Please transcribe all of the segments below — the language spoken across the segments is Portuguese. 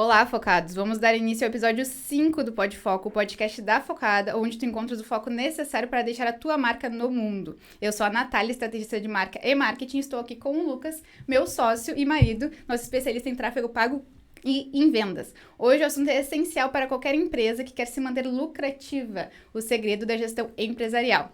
Olá, focados! Vamos dar início ao episódio 5 do Pod Foco, o podcast da Focada, onde tu encontras o foco necessário para deixar a tua marca no mundo. Eu sou a Natália, estrategista de marca e marketing, estou aqui com o Lucas, meu sócio e marido, nosso especialista em tráfego pago e em vendas. Hoje o assunto é essencial para qualquer empresa que quer se manter lucrativa, o segredo da gestão empresarial.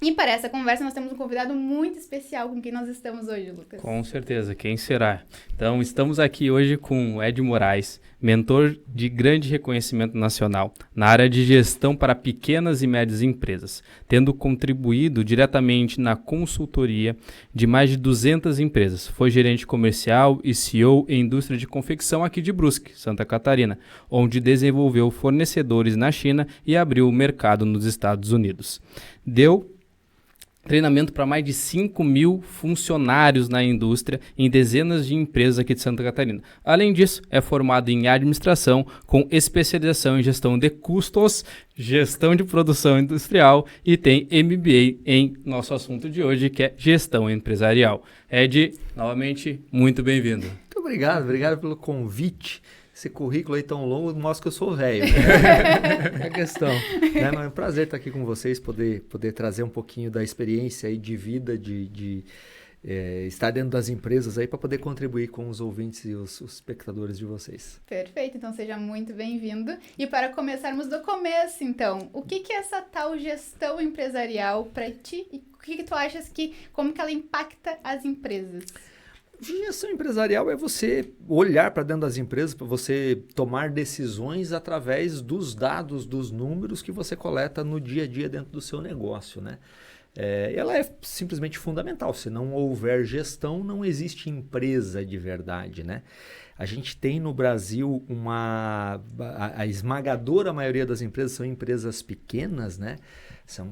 E para essa conversa nós temos um convidado muito especial com quem nós estamos hoje, Lucas. Com certeza, quem será? Então, estamos aqui hoje com o Ed Moraes, mentor de grande reconhecimento nacional na área de gestão para pequenas e médias empresas, tendo contribuído diretamente na consultoria de mais de 200 empresas. Foi gerente comercial e CEO em indústria de confecção aqui de Brusque, Santa Catarina, onde desenvolveu fornecedores na China e abriu o mercado nos Estados Unidos. Deu treinamento para mais de 5 mil funcionários na indústria em dezenas de empresas aqui de Santa Catarina. Além disso, é formado em administração com especialização em gestão de custos, gestão de produção industrial e tem MBA em nosso assunto de hoje, que é gestão empresarial. Ed, novamente, muito bem-vindo. Muito obrigado pelo convite. Esse currículo aí tão longo mostra que eu sou velho, né? É a questão. Né? Mas é um prazer estar aqui com vocês, poder trazer um pouquinho da experiência aí de vida, de estar dentro das empresas aí para poder contribuir com os ouvintes e os espectadores de vocês. Perfeito, então seja muito bem-vindo. E para começarmos do começo, então, o que é essa tal gestão empresarial para ti? E o que tu achas como que ela impacta as empresas? Gestão empresarial é você olhar para dentro das empresas, para você tomar decisões através dos dados, dos números que você coleta no dia a dia dentro do seu negócio, né? Ela é simplesmente fundamental. Se não houver gestão, não existe empresa de verdade, né? A gente tem no Brasil a esmagadora maioria das empresas são empresas pequenas, né?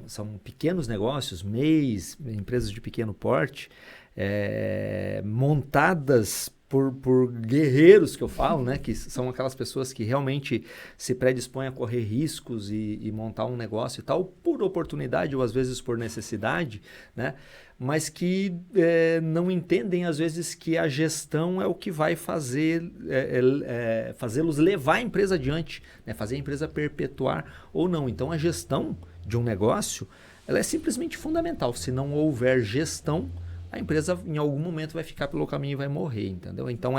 São pequenos negócios, MEIs, empresas de pequeno porte, montadas por guerreiros, que eu falo, né? Que são aquelas pessoas que realmente se predispõem a correr riscos e montar um negócio e tal, por oportunidade ou às vezes por necessidade, né? Mas que não entendem às vezes que a gestão é o que vai fazê-los levar a empresa adiante, né? Fazer a empresa perpetuar ou não. Então a gestão de um negócio, ela é simplesmente fundamental. Se não houver gestão, a empresa em algum momento vai ficar pelo caminho e vai morrer, entendeu? Então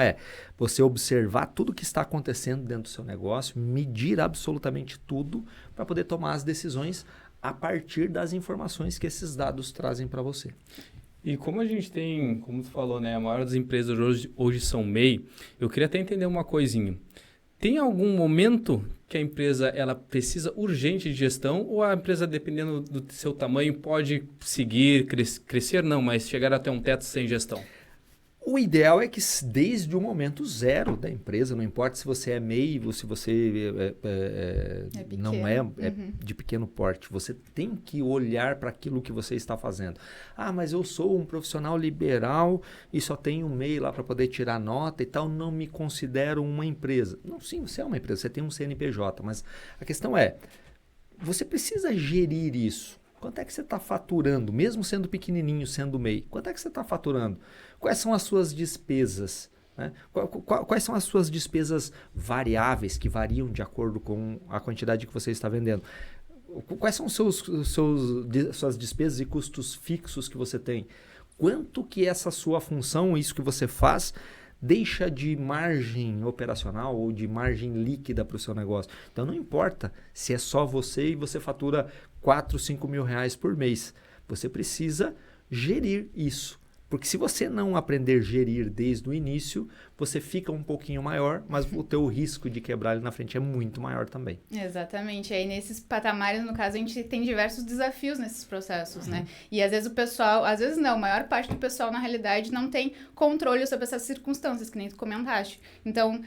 você observar tudo que está acontecendo dentro do seu negócio, medir absolutamente tudo para poder tomar as decisões a partir das informações que esses dados trazem para você. E como a gente tem, como tu falou, né, a maioria das empresas hoje são MEI, eu queria até entender uma coisinha. Tem algum momento que a empresa ela precisa urgente de gestão ou a empresa, dependendo do seu tamanho, pode seguir, crescer não, mas chegar até um teto sem gestão? O ideal é que desde o momento zero da empresa, não importa se você é MEI ou se você não é de pequeno porte, você tem que olhar para aquilo que você está fazendo. Ah, mas eu sou um profissional liberal e só tenho um MEI lá para poder tirar nota e tal, não me considero uma empresa. Não, sim, você é uma empresa, você tem um CNPJ, mas a questão você precisa gerir isso. Quanto é que você está faturando, mesmo sendo pequenininho, sendo MEI? Quanto é que você está faturando? Quais são as suas despesas? Né? Quais são as suas despesas variáveis, que variam de acordo com a quantidade que você está vendendo? Quais são suas despesas e custos fixos que você tem? Quanto que essa sua função, isso que você faz, deixa de margem operacional ou de margem líquida para o seu negócio? Então não importa se é só você e você fatura 4, 5 mil reais por mês. Você precisa gerir isso. Porque se você não aprender a gerir desde o início, você fica um pouquinho maior, mas o teu risco de quebrar ali na frente é muito maior também. Exatamente. Aí nesses patamares, no caso, a gente tem diversos desafios nesses processos, né? E às vezes o pessoal, às vezes não, a maior parte do pessoal, na realidade, não tem controle sobre essas circunstâncias, que nem tu comentaste. Então,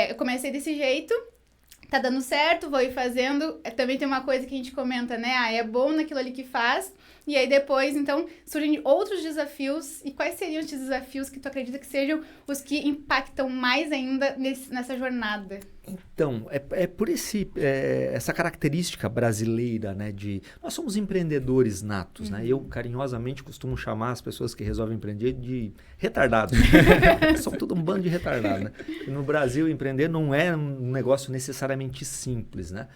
eu comecei desse jeito, tá dando certo, vou ir fazendo. Também tem uma coisa que a gente comenta, né? É bom naquilo ali que faz. E aí depois, então, surgem outros desafios. E quais seriam os desafios que tu acredita que sejam os que impactam mais ainda nessa jornada? Então, é por essa característica brasileira, né, nós somos empreendedores natos, né? Eu carinhosamente costumo chamar as pessoas que resolvem empreender de retardados. São todo um bando de retardados, né? No Brasil, empreender não é um negócio necessariamente simples, né?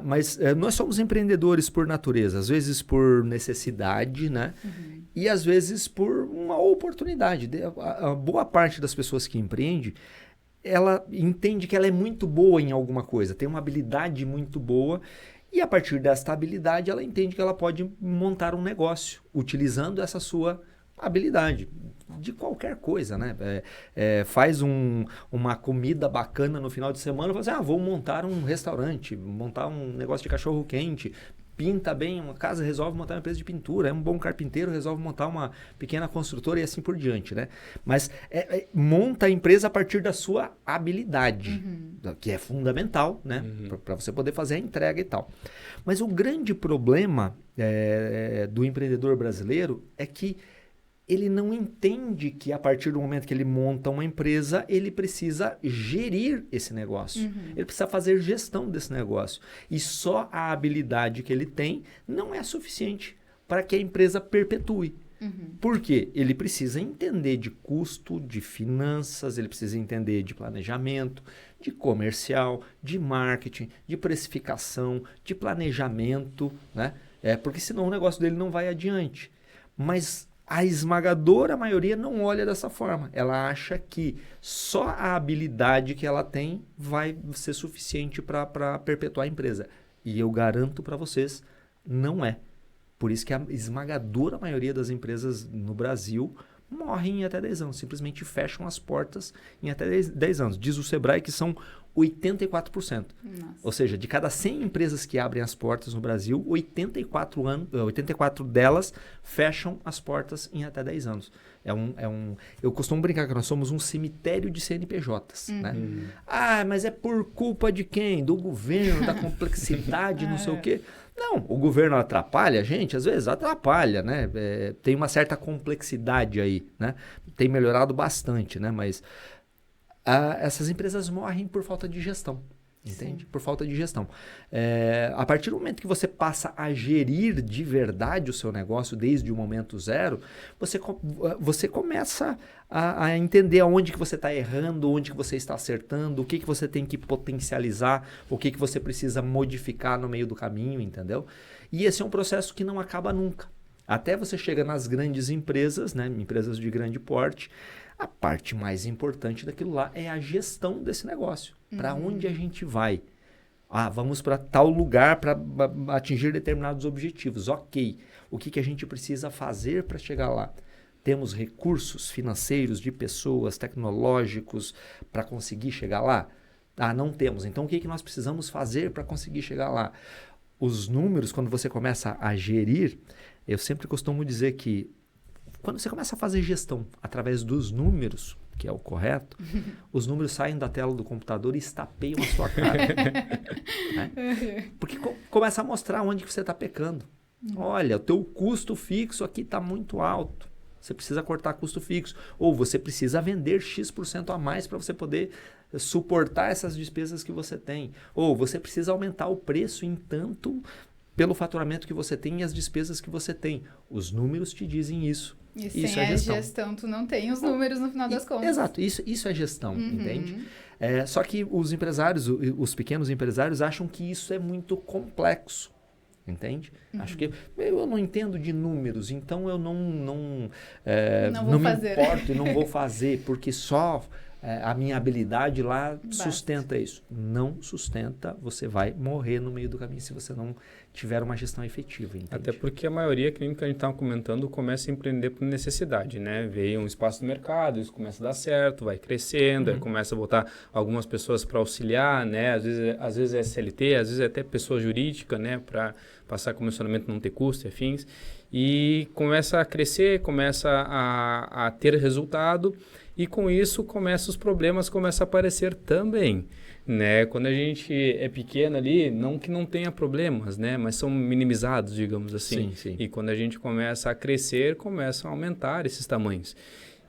Mas nós somos empreendedores por natureza, às vezes por necessidade, né? E às vezes por uma oportunidade. A boa parte das pessoas que empreendem, ela entende que ela é muito boa em alguma coisa, tem uma habilidade muito boa, e a partir dessa habilidade ela entende que ela pode montar um negócio utilizando essa sua habilidade de qualquer coisa, né? Faz uma comida bacana no final de semana, fala assim, vou montar um restaurante, montar um negócio de cachorro quente, pinta bem uma casa, resolve montar uma empresa de pintura, é um bom carpinteiro, resolve montar uma pequena construtora e assim por diante, né? Mas monta a empresa a partir da sua habilidade, que é fundamental, né? Para você poder fazer a entrega e tal. Mas o grande problema do empreendedor brasileiro é que ele não entende que a partir do momento que ele monta uma empresa, ele precisa gerir esse negócio. Ele precisa fazer gestão desse negócio. E só a habilidade que ele tem não é suficiente para que a empresa perpetue. Por quê? Ele precisa entender de custo, de finanças, ele precisa entender de planejamento, de comercial, de marketing, de precificação, de planejamento, né? Porque senão o negócio dele não vai adiante. Mas a esmagadora maioria não olha dessa forma. Ela acha que só a habilidade que ela tem vai ser suficiente para perpetuar a empresa. E eu garanto para vocês, não é. Por isso que a esmagadora maioria das empresas no Brasil morrem em até 10 anos. Simplesmente fecham as portas em até 10 anos. Diz o Sebrae que são 84%. Nossa. Ou seja, de cada 100 empresas que abrem as portas no Brasil, 84 delas fecham as portas em até 10 anos. Eu costumo brincar que nós somos um cemitério de CNPJs. Né? Mas é por culpa de quem? Do governo, da complexidade, não sei o quê. Não, o governo atrapalha a gente? Às vezes atrapalha, né? Tem uma certa complexidade aí, né? Tem melhorado bastante, né? Mas essas empresas morrem por falta de gestão, entende? Sim. Por falta de gestão. A partir do momento que você passa a gerir de verdade o seu negócio desde o momento zero, você começa a entender aonde que você está errando, onde que você está acertando, o que você tem que potencializar, o que você precisa modificar no meio do caminho, entendeu? E esse é um processo que não acaba nunca. Até você chega nas grandes empresas, né, empresas de grande porte, a parte mais importante daquilo lá é a gestão desse negócio. Para onde a gente vai? Vamos para tal lugar para atingir determinados objetivos. Ok. O que a gente precisa fazer para chegar lá? Temos recursos financeiros, de pessoas, tecnológicos para conseguir chegar lá? Não temos. Então, o que nós precisamos fazer para conseguir chegar lá? Os números, quando você começa a gerir, eu sempre costumo dizer que quando você começa a fazer gestão através dos números, que é o correto, os números saem da tela do computador e estapeiam a sua cara. Né? Porque começa a mostrar onde que você está pecando. Olha, o teu custo fixo aqui está muito alto. Você precisa cortar custo fixo. Ou você precisa vender X% a mais para você poder suportar essas despesas que você tem. Ou você precisa aumentar o preço em tanto pelo faturamento que você tem e as despesas que você tem. Os números te dizem isso. E sem a gestão, tu não tem os números no final das contas. Exato, isso é gestão, entende? Só que os empresários, os pequenos empresários, acham que isso é muito complexo, entende? Acho que eu não entendo de números, então eu não me importo e não vou fazer, porque só a minha habilidade lá sustenta isso. Não sustenta, você vai morrer no meio do caminho se você não tiver uma gestão efetiva. Entende? Até porque a maioria, que a gente estava comentando, começa a empreender por necessidade, né? Vê um espaço no mercado, isso começa a dar certo, vai crescendo, aí começa a botar algumas pessoas para auxiliar, né? Às vezes é CLT, às vezes é até pessoa jurídica, né? Para passar comissionamento, não ter custo e afins. E começa a crescer, começa a ter resultado. E com isso, os problemas começam a aparecer também, né? Quando a gente é pequeno ali, não que não tenha problemas, né? Mas são minimizados, digamos assim. Sim. E quando a gente começa a crescer, começam a aumentar esses tamanhos.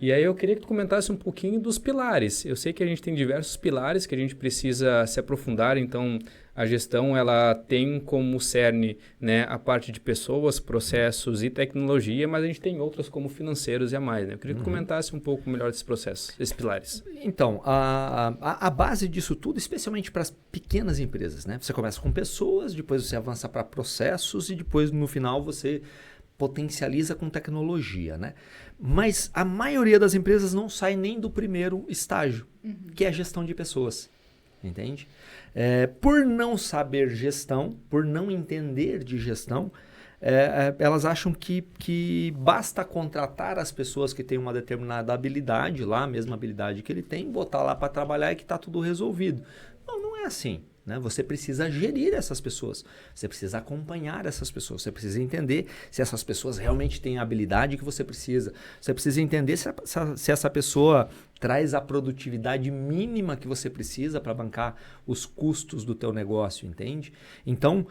E aí eu queria que tu comentasse um pouquinho dos pilares. Eu sei que a gente tem diversos pilares que a gente precisa se aprofundar, então a gestão ela tem como cerne, né, a parte de pessoas, processos e tecnologia, mas a gente tem outras como financeiros e a mais, né? Eu queria que tu comentasse um pouco melhor desses processos, esses pilares. Então, a base disso tudo, especialmente para as pequenas empresas, né? Você começa com pessoas, depois você avança para processos e depois no final você potencializa com tecnologia, né? Mas a maioria das empresas não sai nem do primeiro estágio, que é a gestão de pessoas, entende? Por não saber gestão, por não entender de gestão, elas acham que basta contratar as pessoas que têm uma determinada habilidade lá, a mesma habilidade que ele tem, botar lá para trabalhar e que está tudo resolvido. Não é assim. Né? Você precisa gerir essas pessoas, você precisa acompanhar essas pessoas, você precisa entender se essas pessoas realmente têm a habilidade que você precisa entender se essa pessoa traz a produtividade mínima que você precisa para bancar os custos do teu negócio, entende? Então,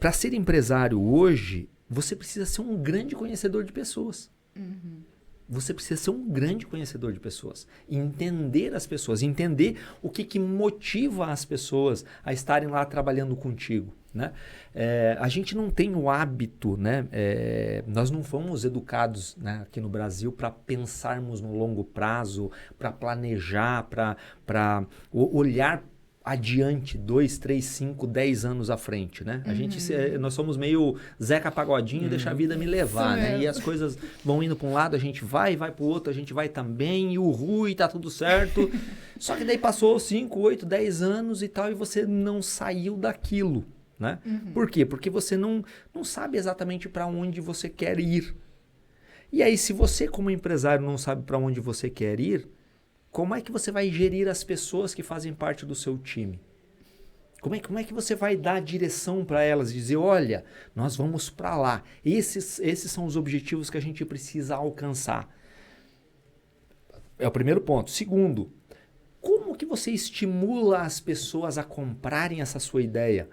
para ser empresário hoje, você precisa ser um grande conhecedor de pessoas. Você precisa ser um grande conhecedor de pessoas, entender as pessoas, entender o que motiva as pessoas a estarem lá trabalhando contigo, né? A gente não tem o hábito, né? Nós não fomos educados, né, aqui no Brasil para pensarmos no longo prazo, para planejar, para olhar adiante, 2, 3, 5, 10 anos à frente, né? Nós somos meio Zeca Pagodinho, deixa a vida me levar, né? E as coisas vão indo para um lado, a gente vai para o outro, a gente vai também, e o Rui, tá tudo certo. Só que daí passou 5, 8, 10 anos e tal, e você não saiu daquilo, né? Por quê? Porque você não sabe exatamente para onde você quer ir. E aí, se você como empresário não sabe para onde você quer ir, como é que você vai gerir as pessoas que fazem parte do seu time? Como é que você vai dar direção para elas e dizer, olha, nós vamos para lá. Esses são os objetivos que a gente precisa alcançar. É o primeiro ponto. Segundo, como que você estimula as pessoas a comprarem essa sua ideia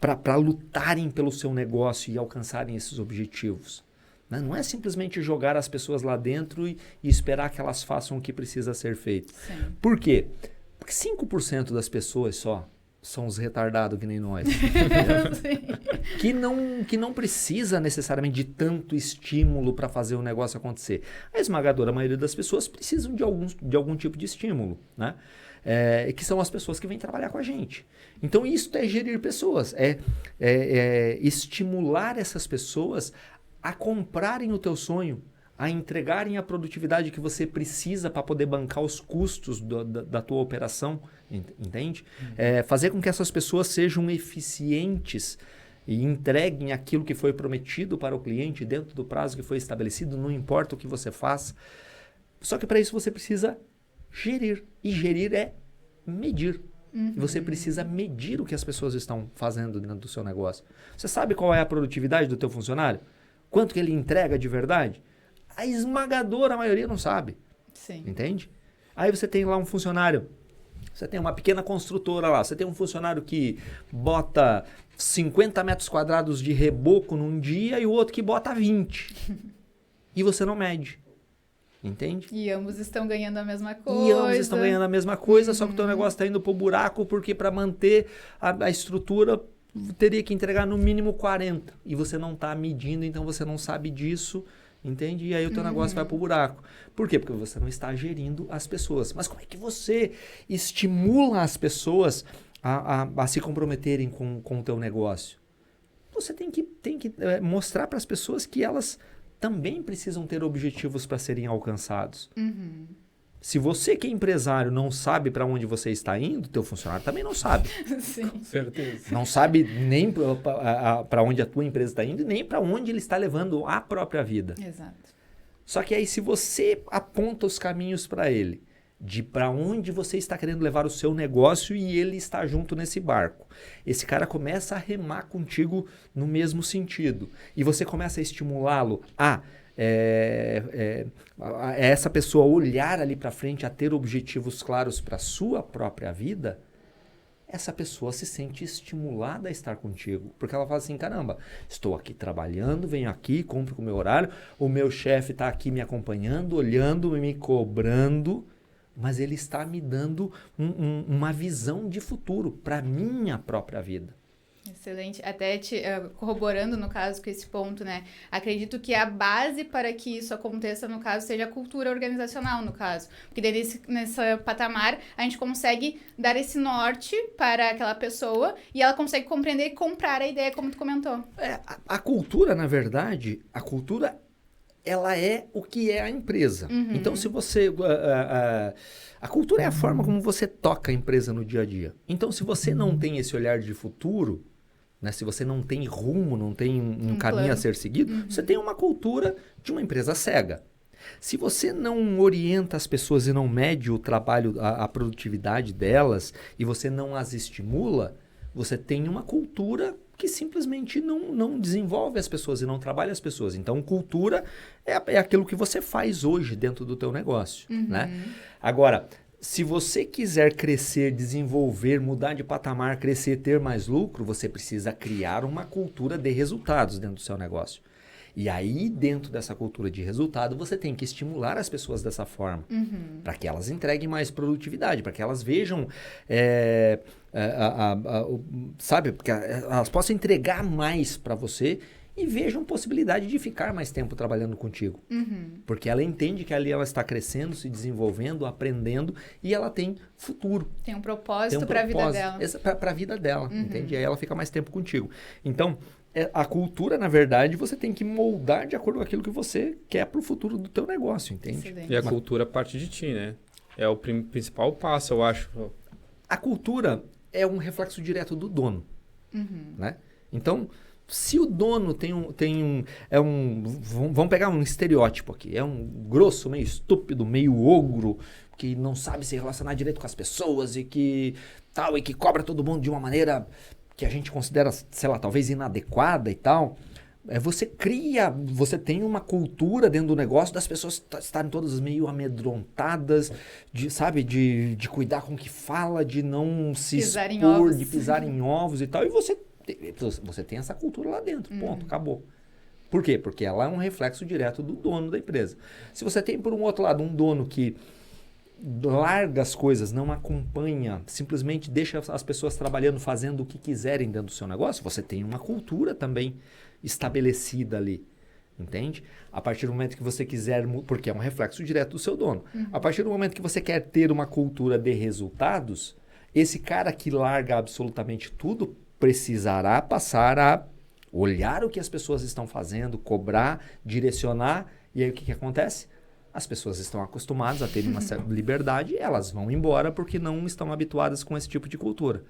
para lutarem pelo seu negócio e alcançarem esses objetivos? Não é simplesmente jogar as pessoas lá dentro e esperar que elas façam o que precisa ser feito. Sim. Por quê? Porque 5% das pessoas só são os retardados que nem nós. que não precisa necessariamente de tanto estímulo para fazer o negócio acontecer. A esmagadora maioria das pessoas precisam de algum tipo de estímulo, né? Que são as pessoas que vêm trabalhar com a gente. Então, isso é gerir pessoas, estimular essas pessoas a comprarem o teu sonho, a entregarem a produtividade que você precisa para poder bancar os custos da tua operação, entende? Fazer com que essas pessoas sejam eficientes e entreguem aquilo que foi prometido para o cliente dentro do prazo que foi estabelecido, não importa o que você faça. Só que para isso você precisa gerir, e gerir é medir. Você precisa medir o que as pessoas estão fazendo dentro do seu negócio. Você sabe qual é a produtividade do teu funcionário? Quanto que ele entrega de verdade? A esmagadora maioria não sabe. Sim. Entende? Aí você tem lá um funcionário, você tem uma pequena construtora lá, você tem um funcionário que bota 50 metros quadrados de reboco num dia e o outro que bota 20. E você não mede. Entende? E ambos estão ganhando a mesma coisa. Só que o teu negócio está indo pro buraco porque para manter a estrutura teria que entregar no mínimo 40. E você não está medindo, então você não sabe disso, entende? E aí o teu negócio vai pro buraco. Por quê? Porque você não está gerindo as pessoas. Mas como é que você estimula as pessoas a se comprometerem com o teu negócio? Você tem que mostrar para as pessoas que elas também precisam ter objetivos para serem alcançados. Se você que é empresário não sabe para onde você está indo, teu funcionário também não sabe. Sim. Com certeza. Não sabe nem para onde a tua empresa está indo, nem para onde ele está levando a própria vida. Exato. Só que aí se você aponta os caminhos para ele, de para onde você está querendo levar o seu negócio e ele está junto nesse barco, esse cara começa a remar contigo no mesmo sentido. E você começa a estimulá-lo a essa pessoa olhar ali para frente, a ter objetivos claros para a sua própria vida, essa pessoa se sente estimulada a estar contigo. Porque ela fala assim, caramba, estou aqui trabalhando, venho aqui, cumpro com o meu horário, o meu chefe está aqui me acompanhando, olhando, me cobrando, mas ele está me dando uma visão de futuro para a minha própria vida. Excelente. Até corroborando, no caso, com esse ponto, né? Acredito que a base para que isso aconteça, no caso, seja a cultura organizacional, no caso. Porque daí, nesse patamar, a gente consegue dar esse norte para aquela pessoa e ela consegue compreender e comprar a ideia, como tu comentou. A cultura, na verdade, ela é o que é a empresa. Então, se você... A cultura é a forma como você toca a empresa no dia a dia. Então, se você não tem esse olhar de futuro, né, se você não tem rumo, não tem um caminho plano a ser seguido, você tem uma cultura de uma empresa cega. Se você não orienta as pessoas e não mede o trabalho, a produtividade delas, e você não as estimula, você tem uma cultura que simplesmente não desenvolve as pessoas e não trabalha as pessoas. Então, cultura é aquilo que você faz hoje dentro do teu negócio, né? Agora, se você quiser crescer, desenvolver, mudar de patamar, crescer, ter mais lucro, você precisa criar uma cultura de resultados dentro do seu negócio. E aí, dentro dessa cultura de resultado, você tem que estimular as pessoas dessa forma, para que elas entreguem mais produtividade, para que elas vejam, sabe, porque elas possam entregar mais para você e vejam possibilidade de ficar mais tempo trabalhando contigo. Porque ela entende que ali ela está crescendo, se desenvolvendo, aprendendo e ela tem futuro. Tem um propósito para a vida dela. Para a vida dela, entende? E aí ela fica mais tempo contigo. Então, a cultura, na verdade, você tem que moldar de acordo com aquilo que você quer para o futuro do teu negócio, entende? E a cultura parte de ti, né? É o principal passo, eu acho. A cultura é um reflexo direto do dono, né? Então, se o dono vamos pegar um estereótipo aqui, é um grosso, meio estúpido, meio ogro, que não sabe se relacionar direito com as pessoas e que cobra todo mundo de uma maneira que a gente considera, sei lá, talvez inadequada e tal, você tem uma cultura dentro do negócio das pessoas estarem todas meio amedrontadas, de cuidar com o que fala, de não se expor, de pisar em ovos e tal, e você tem essa cultura lá dentro, ponto, acabou. Por quê? Porque ela é um reflexo direto do dono da empresa. Se você tem, por um outro lado, um dono que larga as coisas, não acompanha, simplesmente deixa as pessoas trabalhando, fazendo o que quiserem dentro do seu negócio, você tem uma cultura também estabelecida ali, entende? A partir do momento que você quiser, porque é um reflexo direto do seu dono, a partir do momento que você quer ter uma cultura de resultados, esse cara que larga absolutamente tudo precisará passar a olhar o que as pessoas estão fazendo, cobrar, direcionar, e aí o que acontece? As pessoas estão acostumadas a terem uma certa liberdade, elas vão embora porque não estão habituadas com esse tipo de cultura.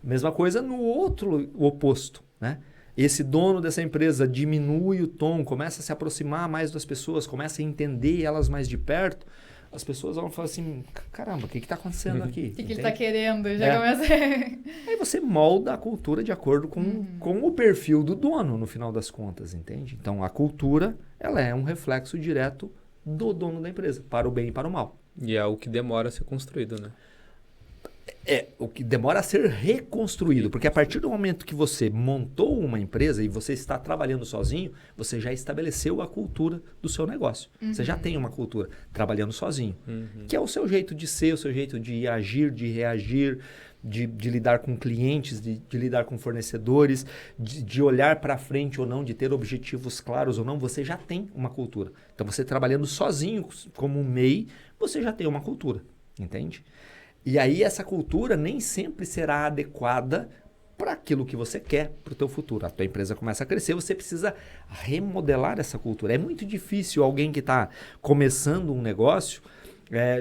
Mesma coisa no outro oposto, né? Esse dono dessa empresa diminui o tom, começa a se aproximar mais das pessoas, começa a entender elas mais de perto, as pessoas vão falar assim, caramba, o que está acontecendo aqui? O que ele está querendo? Já começa... Aí você molda a cultura de acordo com o perfil do dono, no final das contas, entende? Então, a cultura, ela é um reflexo direto do dono da empresa, para o bem e para o mal. E é o que demora a ser construído, né? É o que demora a ser reconstruído, porque a partir do momento que você montou uma empresa e você está trabalhando sozinho, você já estabeleceu a cultura do seu negócio. Você já tem uma cultura trabalhando sozinho, que é o seu jeito de ser, o seu jeito de agir, de reagir, de lidar com clientes, de lidar com fornecedores, de olhar para frente ou não, de ter objetivos claros ou não, você já tem uma cultura. Então, você trabalhando sozinho como um MEI, você já tem uma cultura, entende? E aí essa cultura nem sempre será adequada para aquilo que você quer para o teu futuro. A tua empresa começa a crescer, você precisa remodelar essa cultura. É muito difícil alguém que está começando um negócio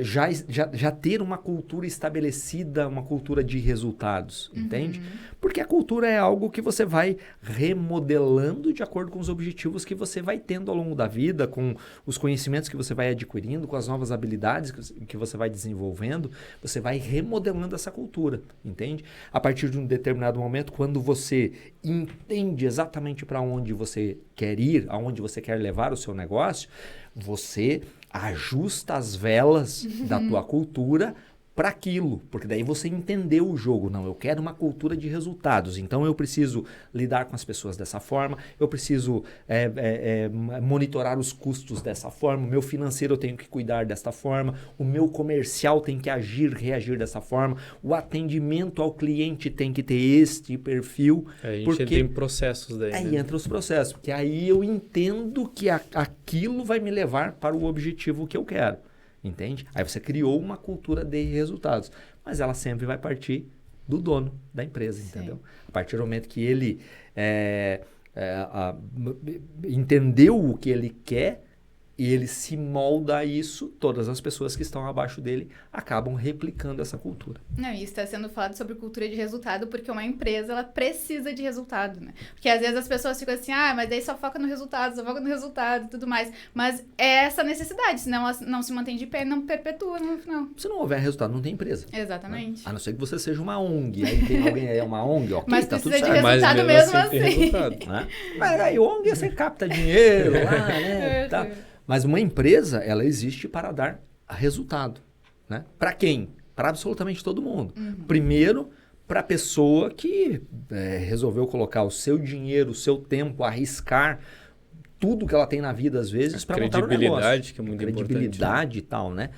já ter uma cultura estabelecida, uma cultura de resultados, entende? Porque a cultura é algo que você vai remodelando de acordo com os objetivos que você vai tendo ao longo da vida, com os conhecimentos que você vai adquirindo, com as novas habilidades que você vai desenvolvendo, você vai remodelando essa cultura, entende? A partir de um determinado momento, quando você entende exatamente para onde você quer ir, aonde você quer levar o seu negócio, você ajusta as velas da tua cultura para aquilo, porque daí você entendeu o jogo. Não, eu quero uma cultura de resultados, então eu preciso lidar com as pessoas dessa forma, eu preciso monitorar os custos dessa forma, o meu financeiro eu tenho que cuidar desta forma, o meu comercial tem que reagir dessa forma, o atendimento ao cliente tem que ter este perfil. A gente entra em processos daí. Aí entra os processos, porque aí eu entendo que aquilo vai me levar para o objetivo que eu quero. Entende? Aí você criou uma cultura de resultados, mas ela sempre vai partir do dono da empresa, entendeu? A partir do momento que ele entendeu o que ele quer e ele se molda a isso, todas as pessoas que estão abaixo dele acabam replicando essa cultura. Não, e está sendo falado sobre cultura de resultado porque uma empresa, ela precisa de resultado, né? Porque às vezes as pessoas ficam assim, mas daí só foca no resultado e tudo mais. Mas é essa necessidade, senão ela não se mantém de pé e não perpetua no final. Se não houver resultado, não tem empresa. Exatamente. Né? A não ser que você seja uma ONG. Aí tem alguém aí, é uma ONG, ok, mas tá tudo precisa certo. de resultado mesmo assim. Resultado, né? Mas aí ONG você capta dinheiro lá, né? Tá. Mas uma empresa, ela existe para dar resultado. Né? Para quem? Para absolutamente todo mundo. Primeiro, para a pessoa que resolveu colocar o seu dinheiro, o seu tempo, arriscar tudo que ela tem na vida, às vezes, para montar um negócio. Credibilidade, que é muito importante. Credibilidade e tal, né?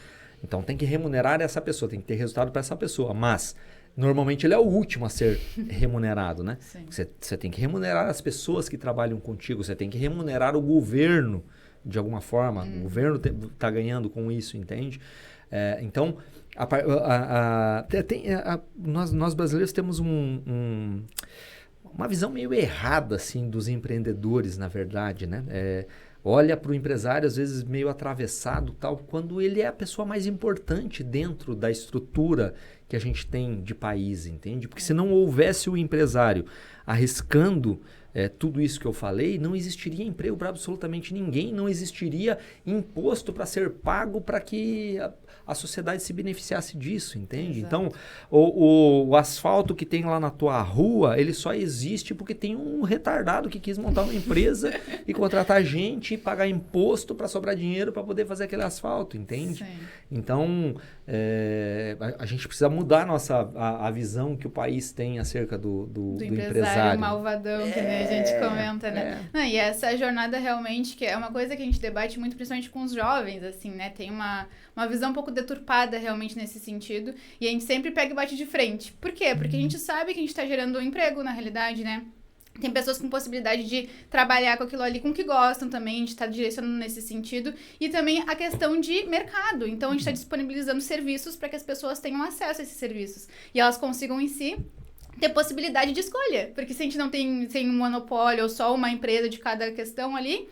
Então, tem que remunerar essa pessoa, tem que ter resultado para essa pessoa. Mas, normalmente, ele é o último a ser remunerado, né? Você tem que remunerar as pessoas que trabalham contigo, você tem que remunerar o governo, de alguma forma. O governo está ganhando com isso, entende? Então, nós brasileiros temos uma visão meio errada assim, dos empreendedores, na verdade, né? Olha para o empresário, às vezes, meio atravessado, tal, quando ele é a pessoa mais importante dentro da estrutura que a gente tem de país, entende? Porque se não houvesse o empresário arriscando tudo isso que eu falei, não existiria emprego para absolutamente ninguém, não existiria imposto para ser pago para que a sociedade se beneficiasse disso, entende? Exato. Então, o asfalto que tem lá na tua rua, ele só existe porque tem um retardado que quis montar uma empresa e contratar gente e pagar imposto para sobrar dinheiro para poder fazer aquele asfalto, entende? Sim. Então, a gente precisa mudar a visão que o país tem acerca do empresário. Malvadão, que a gente comenta, né? Não, e essa jornada realmente, que é uma coisa que a gente debate muito, principalmente com os jovens, assim, né? Tem uma visão um pouco deturpada realmente nesse sentido, e a gente sempre pega e bate de frente. Por quê? Porque a gente sabe que a gente tá gerando um emprego, na realidade, né? Tem pessoas com possibilidade de trabalhar com aquilo ali, com o que gostam também, a gente está direcionando nesse sentido. E também a questão de mercado. Então, a gente está disponibilizando serviços para que as pessoas tenham acesso a esses serviços. E elas consigam, em si, ter possibilidade de escolha. Porque se a gente não tem um monopólio ou só uma empresa de cada questão ali,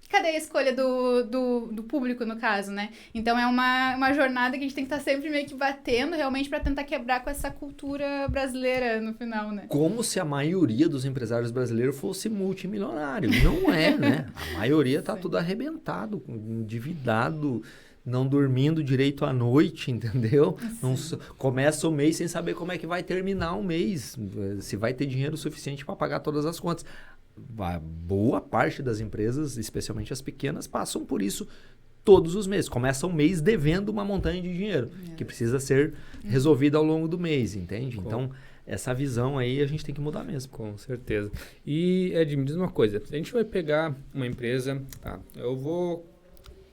cadê a escolha do público, no caso, né? Então, é uma jornada que a gente tem que estar sempre meio que batendo, realmente, para tentar quebrar com essa cultura brasileira no final, né? Como se a maioria dos empresários brasileiros fosse multimilionário. Não é, né? A maioria tá tudo arrebentado, endividado, não dormindo direito à noite, entendeu? Não, começa o mês sem saber como é que vai terminar o mês, se vai ter dinheiro suficiente para pagar todas as contas. A boa parte das empresas, especialmente as pequenas, passam por isso todos os meses. Começa o mês devendo uma montanha de dinheiro que precisa ser resolvida ao longo do mês, entende? Então, essa visão aí a gente tem que mudar mesmo. Com certeza. E, Ed, me diz uma coisa. A gente vai pegar uma empresa, eu vou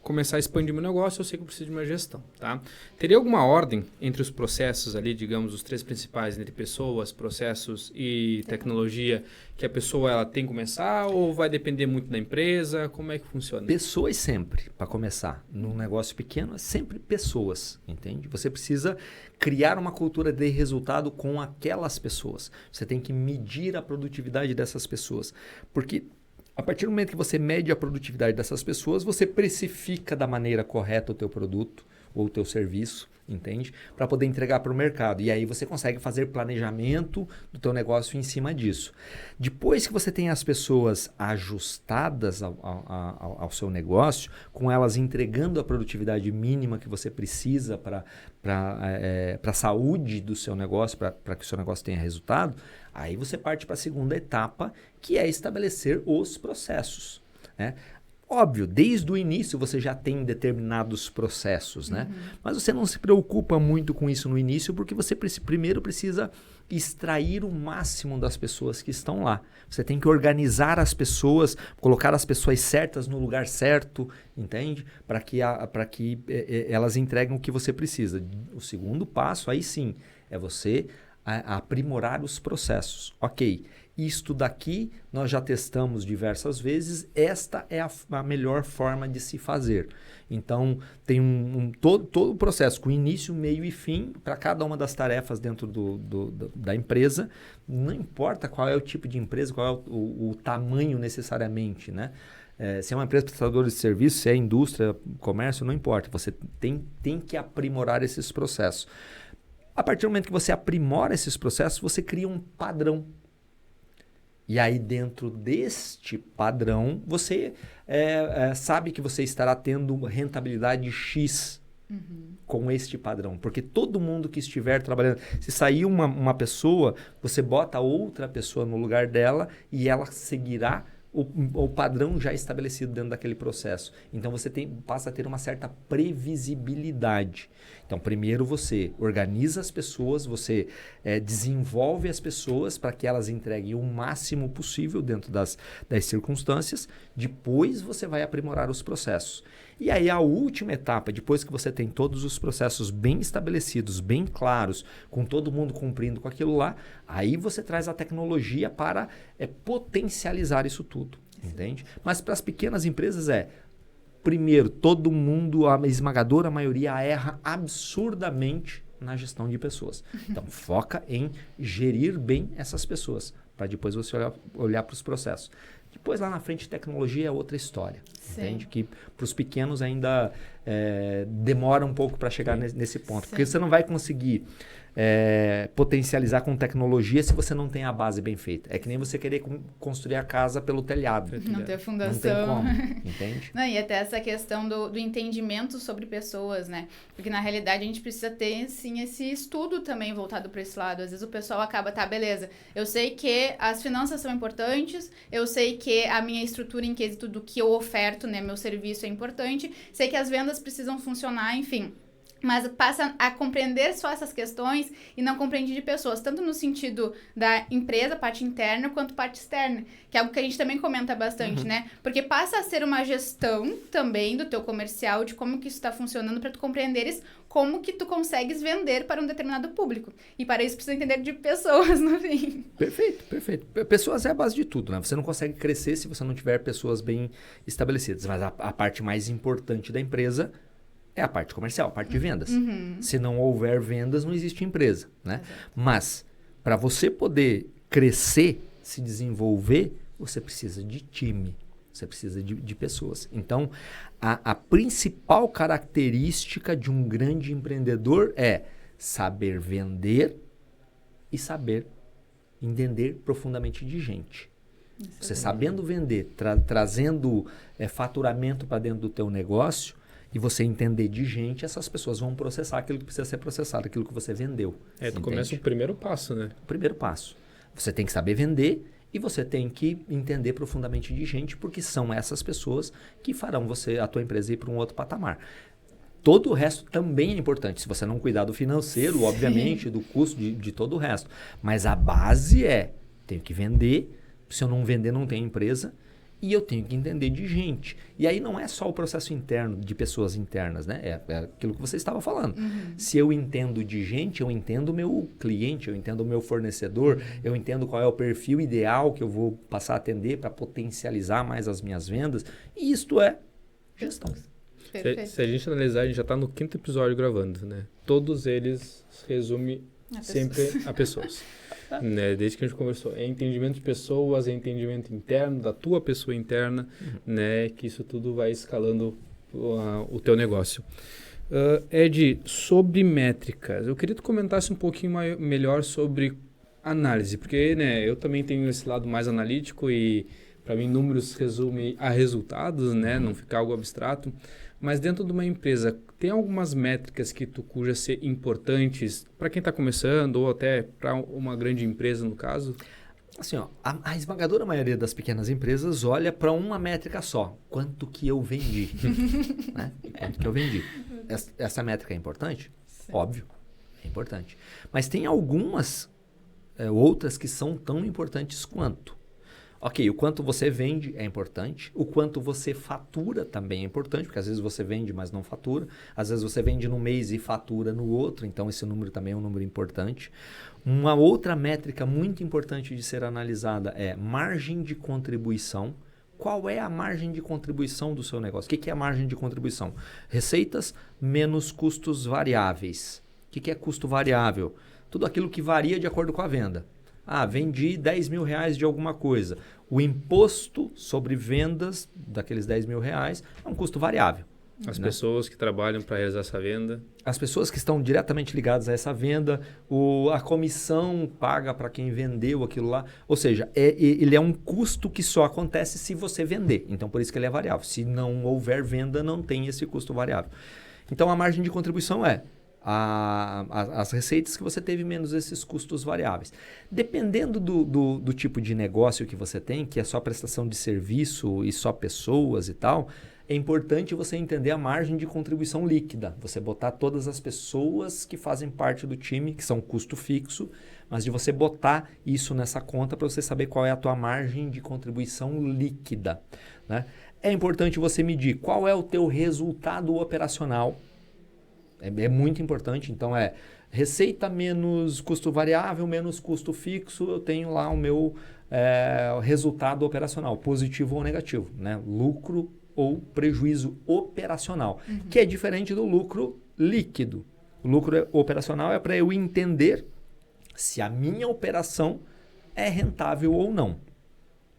começar a expandir meu negócio, eu sei que eu preciso de uma gestão, tá? Teria alguma ordem entre os processos ali, digamos, os 3 principais, entre pessoas, processos e tecnologia, que a pessoa ela tem que começar ou vai depender muito da empresa? Como é que funciona? Pessoas sempre, para começar. Num negócio pequeno, é sempre pessoas, entende? Você precisa criar uma cultura de resultado com aquelas pessoas. Você tem que medir a produtividade dessas pessoas, porque a partir do momento que você mede a produtividade dessas pessoas, você precifica da maneira correta o teu produto ou o teu serviço, entende? Para poder entregar para o mercado. E aí você consegue fazer planejamento do teu negócio em cima disso. Depois que você tem as pessoas ajustadas ao seu negócio, com elas entregando a produtividade mínima que você precisa para a saúde do seu negócio, para que o seu negócio tenha resultado, aí você parte para a segunda etapa, que é estabelecer os processos, né? Óbvio, desde o início você já tem determinados processos, né? Mas você não se preocupa muito com isso no início, porque você primeiro precisa extrair o máximo das pessoas que estão lá. Você tem que organizar as pessoas, colocar as pessoas certas no lugar certo, entende? Para que elas entreguem o que você precisa. O segundo passo, aí sim, é você aprimorar os processos. Ok, isto daqui nós já testamos diversas vezes, esta é a melhor forma de se fazer. Então, tem todo o processo, com início, meio e fim, para cada uma das tarefas dentro da empresa. Não importa qual é o tipo de empresa, qual é o tamanho necessariamente, né? Se é uma empresa prestadora de serviço, se é indústria, comércio, não importa. Você tem que aprimorar esses processos. A partir do momento que você aprimora esses processos, você cria um padrão. E aí, dentro deste padrão, você sabe que você estará tendo rentabilidade X com este padrão. Porque todo mundo que estiver trabalhando... Se sair uma pessoa, você bota outra pessoa no lugar dela e ela seguirá o padrão já estabelecido dentro daquele processo. Então, você passa a ter uma certa previsibilidade. Então, primeiro você organiza as pessoas, você desenvolve as pessoas para que elas entreguem o máximo possível dentro das circunstâncias. Depois, você vai aprimorar os processos. E aí, a última etapa, depois que você tem todos os processos bem estabelecidos, bem claros, com todo mundo cumprindo com aquilo lá, aí você traz a tecnologia para potencializar isso tudo, entende? Mas para as pequenas empresas primeiro, todo mundo, a esmagadora maioria, erra absurdamente na gestão de pessoas. Então, foca em gerir bem essas pessoas, para depois você olhar para os processos. Depois, lá na frente, tecnologia é outra história. Sim. Entende? Que para os pequenos ainda demora um pouco para chegar nesse ponto. Sim. Porque você não vai conseguir potencializar com tecnologia se você não tem a base bem feita. É que nem você querer construir a casa pelo telhado. Não ter fundação. Não tem como, entende? Não, e até essa questão do entendimento sobre pessoas, né? Porque na realidade a gente precisa ter, sim, esse estudo também voltado para esse lado. Às vezes o pessoal acaba, beleza, eu sei que as finanças são importantes, eu sei que a minha estrutura em quesito do que eu oferto, né, meu serviço é importante, sei que as vendas precisam funcionar, enfim... Mas passa a compreender só essas questões e não compreende de pessoas, tanto no sentido da empresa, parte interna, quanto parte externa, que é algo que a gente também comenta bastante, né? Porque passa a ser uma gestão também do teu comercial, de como que isso está funcionando, para tu compreenderes como que tu consegues vender para um determinado público. E para isso precisa entender de pessoas, no fim. Perfeito, perfeito. Pessoas é a base de tudo, né? Você não consegue crescer se você não tiver pessoas bem estabelecidas. Mas a parte mais importante da empresa é a parte comercial, a parte de vendas. Se não houver vendas, não existe empresa, né? Mas, para você poder crescer, se desenvolver, você precisa de time, você precisa de pessoas. Então, a principal característica de um grande empreendedor é saber vender e saber entender profundamente de gente. Você sabendo vender, trazendo faturamento para dentro do teu negócio, e você entender de gente, essas pessoas vão processar aquilo que precisa ser processado, aquilo que você vendeu. Tu começa o primeiro passo, né? O primeiro passo. Você tem que saber vender e você tem que entender profundamente de gente, porque são essas pessoas que farão a tua empresa ir para um outro patamar. Todo o resto também é importante. Se você não cuidar do financeiro, obviamente, do custo de todo o resto. Mas a base tenho que vender. Se eu não vender, não tem empresa. E eu tenho que entender de gente. E aí não é só o processo interno, de pessoas internas, né? É aquilo que você estava falando. Se eu entendo de gente, eu entendo o meu cliente, eu entendo o meu fornecedor, eu entendo qual é o perfil ideal que eu vou passar a atender para potencializar mais as minhas vendas. E isto é gestão. Se a gente analisar, a gente já está no 5º episódio gravando, né? Todos eles resumem sempre a pessoas. Né? Desde que a gente conversou, é entendimento de pessoas, é entendimento interno, da tua pessoa interna, né? Que isso tudo vai escalando o teu negócio. Ed, sobre métricas, eu queria que tu comentasse um pouquinho melhor sobre análise, porque, né, eu também tenho esse lado mais analítico e, para mim, números resumem a resultados, né? Não fica algo abstrato. Mas dentro de uma empresa, tem algumas métricas que tu cuja ser importantes para quem está começando ou até para uma grande empresa, no caso? Assim, ó, a esmagadora maioria das pequenas empresas olha para uma métrica só. Quanto que eu vendi? Né? Quanto que eu vendi? Essa métrica é importante? Sim. Óbvio, é importante. Mas tem algumas outras que são tão importantes quanto. Ok, o quanto você vende é importante, o quanto você fatura também é importante, porque às vezes você vende, mas não fatura. Às vezes você vende num mês e fatura no outro, então esse número também é um número importante. Uma outra métrica muito importante de ser analisada é margem de contribuição. Qual é a margem de contribuição do seu negócio? O que é a margem de contribuição? Receitas menos custos variáveis. O que é custo variável? Tudo aquilo que varia de acordo com a venda. Vendi 10 mil reais de alguma coisa. O imposto sobre vendas daqueles 10 mil reais é um custo variável. As pessoas que trabalham para realizar essa venda. As pessoas que estão diretamente ligadas a essa venda, a comissão paga para quem vendeu aquilo lá. Ou seja, ele é um custo que só acontece se você vender. Então, por isso que ele é variável. Se não houver venda, não tem esse custo variável. Então, a margem de contribuição é as receitas que você teve menos esses custos variáveis. Dependendo do tipo de negócio que você tem, que é só prestação de serviço e só pessoas e tal, é importante você entender a margem de contribuição líquida. Você botar todas as pessoas que fazem parte do time, que são custo fixo, mas de você botar isso nessa conta para você saber qual é a tua margem de contribuição líquida. Né? É importante você medir qual é o teu resultado operacional. É muito importante, então receita menos custo variável, menos custo fixo, eu tenho lá o meu resultado operacional, positivo ou negativo, né? Lucro ou prejuízo operacional, que é diferente do lucro líquido. O lucro operacional é para eu entender se a minha operação é rentável ou não,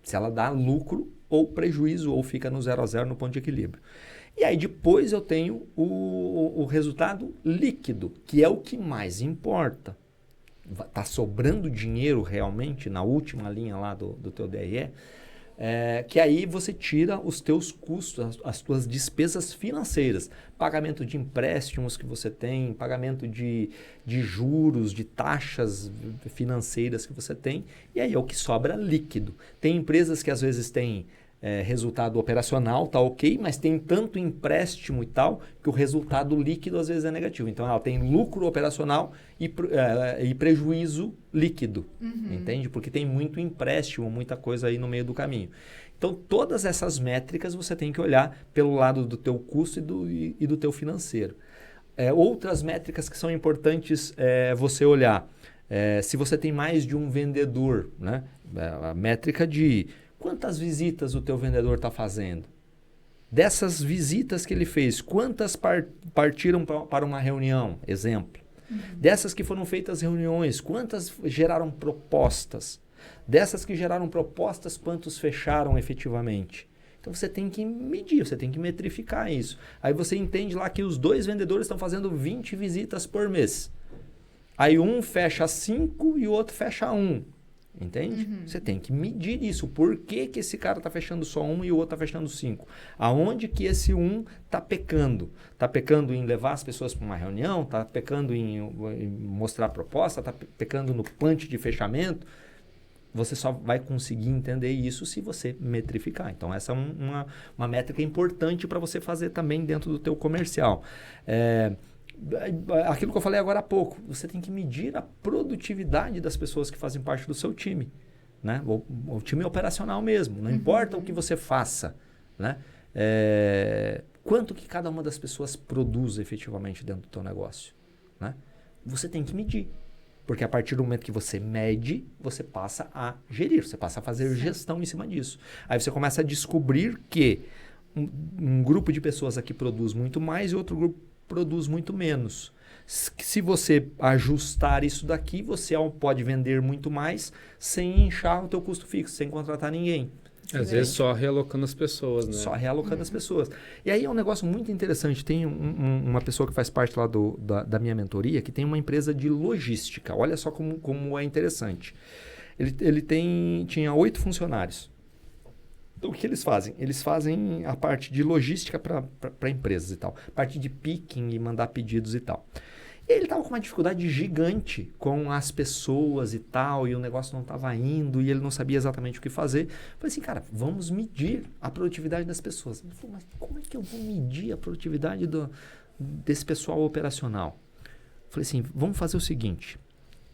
se ela dá lucro ou prejuízo, ou fica no 0 a 0 no ponto de equilíbrio. E aí depois eu tenho o resultado líquido, que é o que mais importa. Está sobrando dinheiro realmente na última linha lá do teu DRE, que aí você tira os teus custos, as tuas despesas financeiras. Pagamento de empréstimos que você tem, pagamento de juros, de taxas financeiras que você tem, e aí é o que sobra líquido. Tem empresas que às vezes têm resultado operacional, tá ok, mas tem tanto empréstimo e tal, que o resultado líquido às vezes é negativo. Então ela tem lucro operacional e prejuízo líquido, entende? Porque tem muito empréstimo, muita coisa aí no meio do caminho. Então todas essas métricas você tem que olhar pelo lado do teu custo e do teu financeiro. Outras métricas que são importantes você olhar. Se você tem mais de um vendedor, né? A métrica de quantas visitas o teu vendedor está fazendo? Dessas visitas que ele fez, quantas partiram para uma reunião? Exemplo. Dessas que foram feitas reuniões, quantas geraram propostas? Dessas que geraram propostas, quantos fecharam efetivamente? Então você tem que medir, você tem que metrificar isso. Aí você entende lá que os 2 vendedores estão fazendo 20 visitas por mês. Aí um fecha 5 e o outro fecha 1. Entende? Você tem que medir isso. Por que esse cara está fechando só 1 e o outro está fechando 5? Aonde que esse 1 está pecando? Está pecando em levar as pessoas para uma reunião? Está pecando em mostrar a proposta? Está pecando no punch de fechamento? Você só vai conseguir entender isso se você metrificar. Então, essa é uma métrica importante para você fazer também dentro do teu comercial. Aquilo que eu falei agora há pouco, você tem que medir a produtividade das pessoas que fazem parte do seu time, né? O time operacional mesmo, não importa o que você faça, né? Quanto que cada uma das pessoas produz efetivamente dentro do teu negócio, né? Você tem que medir, porque a partir do momento que você mede, você passa a gerir, você passa a fazer gestão em cima disso. Aí você começa a descobrir que um grupo de pessoas aqui produz muito mais e outro grupo produz muito menos. Se você ajustar isso daqui, você pode vender muito mais sem inchar o teu custo fixo, sem contratar ninguém. Às vezes só realocando as pessoas, né? Só realocando as pessoas. E aí é um negócio muito interessante. Tem uma pessoa que faz parte lá da minha mentoria, que tem uma empresa de logística. Olha só como é interessante. Ele tinha 8 funcionários. Então, o que eles fazem? Eles fazem a parte de logística para empresas e tal. Parte de picking e mandar pedidos e tal. Ele estava com uma dificuldade gigante com as pessoas e tal, e o negócio não estava indo, e ele não sabia exatamente o que fazer. Eu falei assim, cara, vamos medir a produtividade das pessoas. Ele falou, mas como é que eu vou medir a produtividade desse pessoal operacional? Eu falei assim, vamos fazer o seguinte,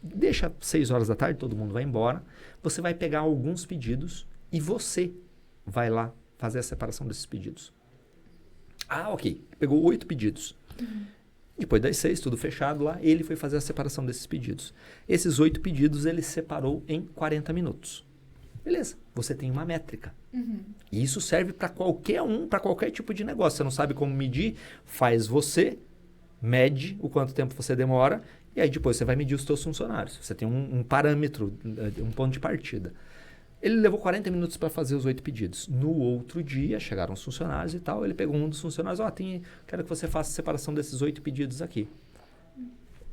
deixa 6 horas da tarde, todo mundo vai embora, você vai pegar alguns pedidos e você vai lá fazer a separação desses pedidos. Ah, ok. Pegou 8 pedidos. Depois das 6, tudo fechado lá, ele foi fazer a separação desses pedidos. Esses 8 pedidos ele separou em 40 minutos. Beleza, você tem uma métrica. E isso serve para qualquer para qualquer tipo de negócio. Você não sabe como medir, faz você, mede o quanto tempo você demora, e aí depois você vai medir os seus funcionários. Você tem um parâmetro, um ponto de partida. Ele levou 40 minutos para fazer os 8 pedidos. No outro dia, chegaram os funcionários e tal. Ele pegou um dos funcionários. Quero que você faça a separação desses 8 pedidos aqui.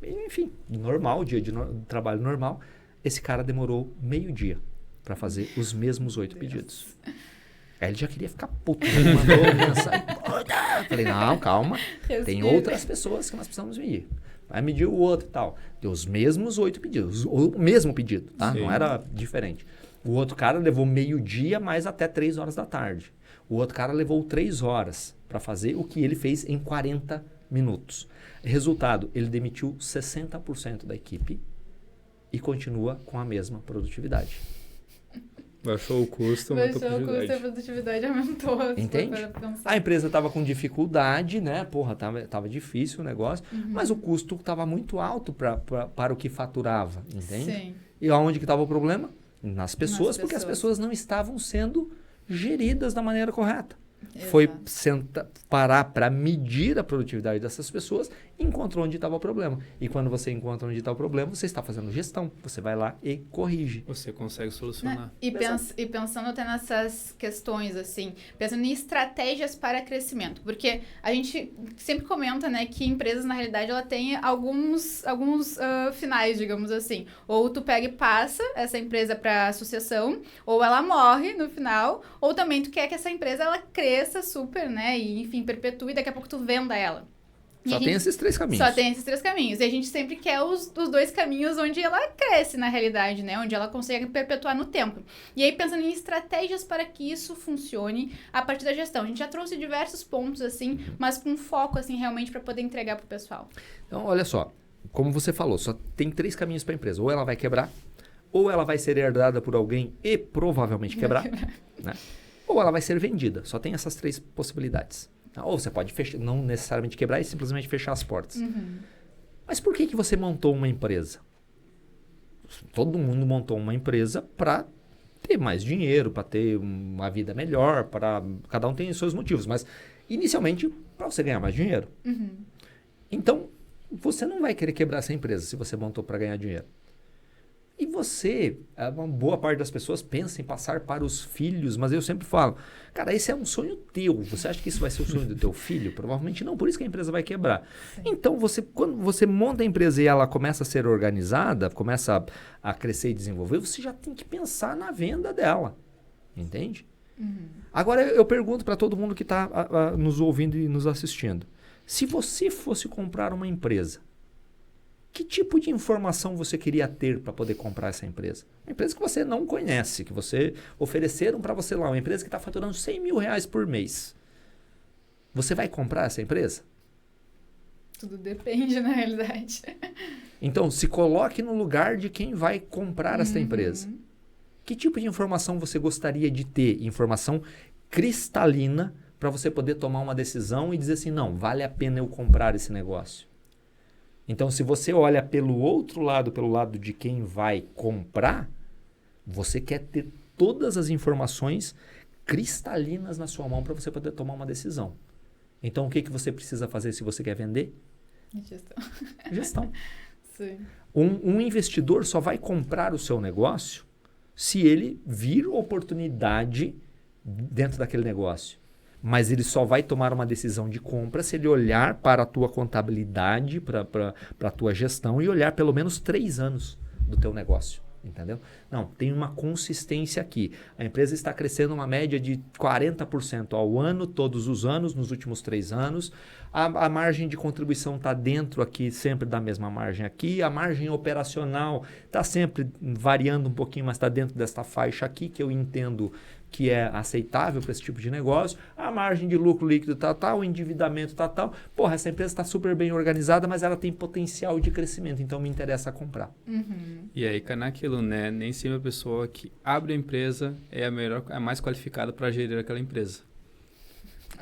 Enfim, normal, dia de trabalho normal. Esse cara demorou meio-dia para fazer os mesmos 8 pedidos. Aí ele já queria ficar puto. Ele mandou mensagem. Falei, não, calma. Tem outras pessoas que nós precisamos medir. Vai medir o outro e tal. Deu os mesmos 8 pedidos. O mesmo pedido, tá? Sim. Não era diferente. O outro cara levou meio-dia, mais até 3 horas da tarde. O outro cara levou 3 horas para fazer o que ele fez em 40 minutos. Resultado, ele demitiu 60% da equipe e continua com a mesma produtividade. Baixou o custo, aumentou a produtividade. A produtividade aumentou. Entende? A empresa estava com dificuldade, né? Porra, tava difícil o negócio, mas o custo estava muito alto para o que faturava, entende? Sim. E aonde que estava o problema? Nas pessoas, porque as pessoas não estavam sendo geridas da maneira correta. Exato. Foi parar para medir a produtividade dessas pessoas e encontrou onde estava o problema. E quando você encontra onde está o problema, você está fazendo gestão. Você vai lá e corrige. Você consegue solucionar. E pensando até nessas questões, assim, pensando em estratégias para crescimento. Porque a gente sempre comenta, né, que empresas, na realidade, ela tem alguns finais, digamos assim. Ou tu pega e passa essa empresa para associação, ou ela morre no final, ou também tu quer que essa empresa ela cresça super, né? E, enfim, perpetue e daqui a pouco tu venda ela. Só tem esses 3 caminhos. Só tem esses 3 caminhos. E a gente sempre quer os 2 caminhos onde ela cresce, na realidade, né? Onde ela consegue perpetuar no tempo. E aí, pensando em estratégias para que isso funcione a partir da gestão. A gente já trouxe diversos pontos, assim, mas com foco, assim, realmente para poder entregar pro pessoal. Então, olha só. Como você falou, só tem 3 caminhos para a empresa. Ou ela vai quebrar, ou ela vai ser herdada por alguém e provavelmente quebrar, né? Ou ela vai ser vendida. Só tem essas 3 possibilidades. Ou você pode fechar, não necessariamente quebrar e simplesmente fechar as portas. Mas por que você montou uma empresa? Todo mundo montou uma empresa para ter mais dinheiro, para ter uma vida melhor, cada um tem os seus motivos. Mas, inicialmente, para você ganhar mais dinheiro. Então, você não vai querer quebrar essa empresa se você montou para ganhar dinheiro. E você, uma boa parte das pessoas pensa em passar para os filhos, mas eu sempre falo, cara, esse é um sonho teu. Você acha que isso vai ser o sonho do teu filho? Provavelmente não, por isso que a empresa vai quebrar. Sim. Então, quando você monta a empresa e ela começa a ser organizada, começa a crescer e desenvolver, você já tem que pensar na venda dela. Entende? Agora, eu pergunto para todo mundo que está nos ouvindo e nos assistindo. Se você fosse comprar uma empresa, que tipo de informação você queria ter para poder comprar essa empresa? Uma empresa que você não conhece, que você ofereceram para você lá, uma empresa que está faturando 100 mil reais por mês. Você vai comprar essa empresa? Tudo depende, na realidade. Então, se coloque no lugar de quem vai comprar essa empresa. Que tipo de informação você gostaria de ter? Informação cristalina para você poder tomar uma decisão e dizer assim, não, vale a pena eu comprar esse negócio. Então, se você olha pelo outro lado, pelo lado de quem vai comprar, você quer ter todas as informações cristalinas na sua mão para você poder tomar uma decisão. Então, o que você precisa fazer se você quer vender? Gestão. Sim. Um investidor só vai comprar o seu negócio se ele vir oportunidade dentro daquele negócio. Mas ele só vai tomar uma decisão de compra se ele olhar para a tua contabilidade, para a tua gestão e olhar pelo menos 3 anos do teu negócio. Entendeu? Não, tem uma consistência aqui. A empresa está crescendo uma média de 40% ao ano, todos os anos, nos últimos 3 anos. A margem de contribuição está dentro aqui, sempre da mesma margem aqui. A margem operacional está sempre variando um pouquinho, mas está dentro desta faixa aqui, que eu entendo que é aceitável para esse tipo de negócio. A margem de lucro líquido tal, o endividamento tal. Porra, essa empresa está super bem organizada, mas ela tem potencial de crescimento, então me interessa comprar. E aí cai naquilo, né? Nem sempre a pessoa que abre a empresa é a mais qualificada para gerir aquela empresa.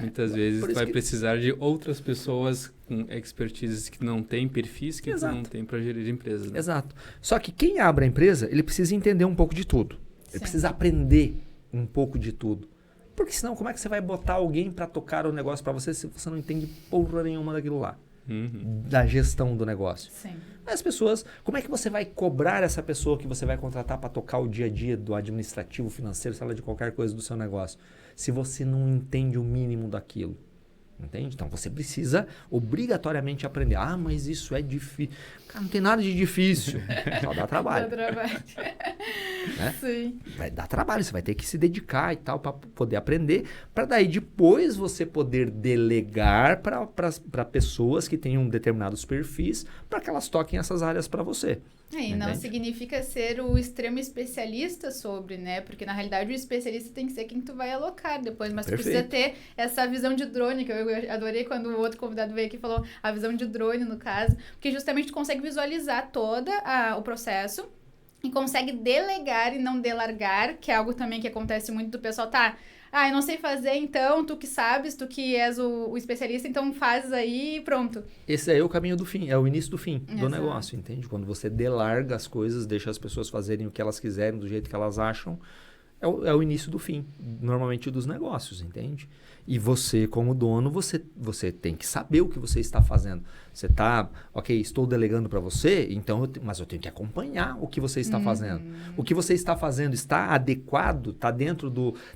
Muitas vezes vai precisar de outras pessoas com expertise que não têm perfis que não têm para gerir empresas. Né? Exato. Só que quem abre a empresa, ele precisa entender um pouco de tudo. Ele precisa aprender um pouco de tudo. Porque senão, como é que você vai botar alguém para tocar o negócio para você se você não entende porra nenhuma daquilo lá? Da gestão do negócio. Sim. As pessoas, como é que você vai cobrar essa pessoa que você vai contratar para tocar o dia a dia do administrativo, financeiro, sei lá, de qualquer coisa do seu negócio, se você não entende o mínimo daquilo? Entende? Então você precisa obrigatoriamente aprender. Ah, mas isso é difícil. Cara, não tem nada de difícil. Só dá trabalho. Dá trabalho. Né? Sim. Vai dar trabalho, você vai ter que se dedicar e tal para poder aprender, para daí depois você poder delegar para pessoas que tenham determinados perfis para que elas toquem essas áreas para você. E não significa ser o extremo especialista sobre, né? Porque na realidade o especialista tem que ser quem tu vai alocar depois, mas tu precisa ter essa visão de drone, que eu adorei quando o outro convidado veio aqui e falou a visão de drone no caso, porque justamente tu consegue visualizar todo o processo e consegue delegar e não delargar, que é algo também que acontece muito do pessoal, eu não sei fazer, então, tu que sabes, tu que és o especialista, então fazes aí e pronto. Esse aí é o caminho do fim, é o início do fim do negócio, entende? Quando você delarga as coisas, deixa as pessoas fazerem o que elas quiserem, do jeito que elas acham, é o início do fim, normalmente dos negócios, entende? E você, como dono, você tem que saber o que você está fazendo. Você está, estou delegando para você, então mas eu tenho que acompanhar o que você está fazendo. O que você está fazendo está adequado, está dentro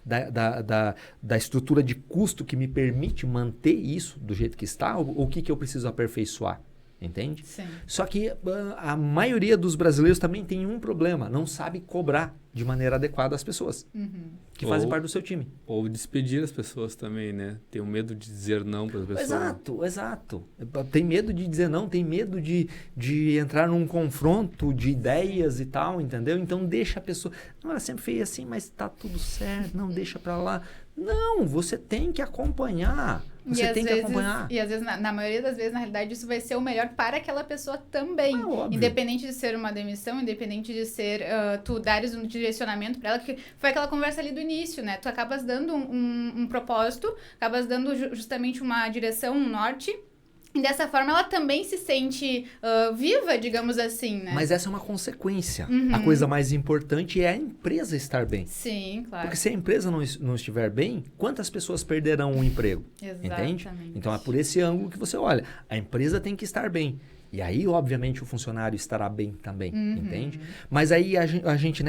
da estrutura de custo que me permite manter isso do jeito que está, ou o que eu preciso aperfeiçoar? Entende? Sim. Só que a maioria dos brasileiros também tem um problema, não sabe cobrar de maneira adequada as pessoas que fazem parte do seu time. Ou despedir as pessoas também, né? Tem o medo de dizer não para as pessoas. Exato. Tem medo de dizer não, tem medo de entrar num confronto de ideias e tal, entendeu? Então deixa a pessoa... Não, ela sempre fez assim, mas tá tudo certo, não deixa para lá. Não, você tem que acompanhar. Você tem que acompanhar. E às vezes, na maioria das vezes, na realidade, isso vai ser o melhor para aquela pessoa também. Independente de ser uma demissão, independente de ser tu dares um direcionamento para ela, que foi aquela conversa ali do início, né? Tu acabas dando um propósito, acabas dando justamente uma direção, um norte. E dessa forma ela também se sente viva, digamos assim, né? Mas essa é uma consequência. A coisa mais importante é a empresa estar bem. Sim, claro. Porque se a empresa não estiver bem, quantas pessoas perderão o emprego? Exatamente. Entende? Então é por esse ângulo que você olha. A empresa tem que estar bem. E aí, obviamente, o funcionário estará bem também, entende? Mas aí a gente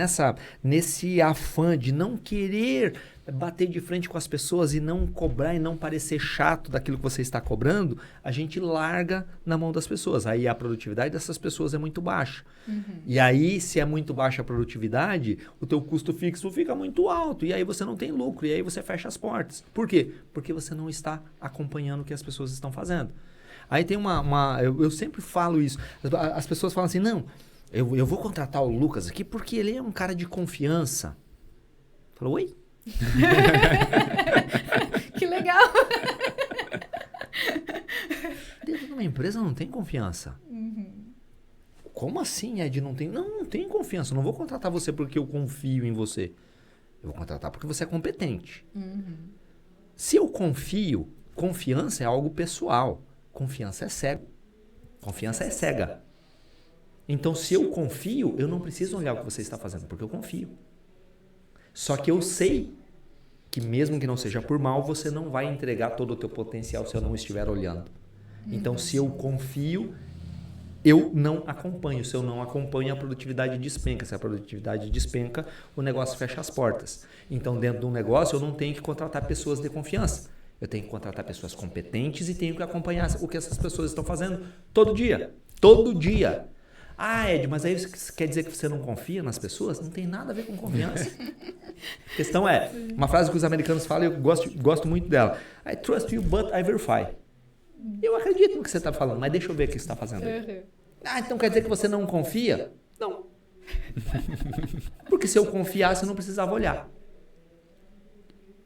nesse afã de não querer bater de frente com as pessoas e não cobrar e não parecer chato daquilo que você está cobrando, a gente larga na mão das pessoas. Aí a produtividade dessas pessoas é muito baixa. E aí, se é muito baixa a produtividade, o teu custo fixo fica muito alto. E aí você não tem lucro. E aí você fecha as portas. Por quê? Porque você não está acompanhando o que as pessoas estão fazendo. Aí tem eu sempre falo isso. As pessoas falam assim, não, eu vou contratar o Lucas aqui porque ele é um cara de confiança. Eu falo, oi? Que legal! Dentro de uma empresa não tem confiança. Como assim, Ed? Não tem confiança. Eu não vou contratar você porque eu confio em você. Eu vou contratar porque você é competente. Se eu confio, confiança é algo pessoal. Confiança é cego. Confiança é cega. Então, se eu confio, eu não preciso olhar o que você está fazendo, porque eu confio. Só que eu sei que mesmo que não seja por mal, você não vai entregar todo o teu potencial se eu não estiver olhando. Então, se eu confio, eu não acompanho. Se eu não acompanho, a produtividade despenca. Se a produtividade despenca, o negócio fecha as portas. Então, dentro de um negócio, eu não tenho que contratar pessoas de confiança. Eu tenho que contratar pessoas competentes e tenho que acompanhar o que essas pessoas estão fazendo todo dia. Todo dia. Ah, Ed, mas aí isso quer dizer que você não confia nas pessoas? Não tem nada a ver com confiança. A questão é, uma frase que os americanos falam e eu gosto muito dela. I trust you, but I verify. Eu acredito no que você está falando, mas deixa eu ver o que você está fazendo aí. Ah, então quer dizer que você não confia? Não. Porque se eu confiasse, eu não precisava olhar.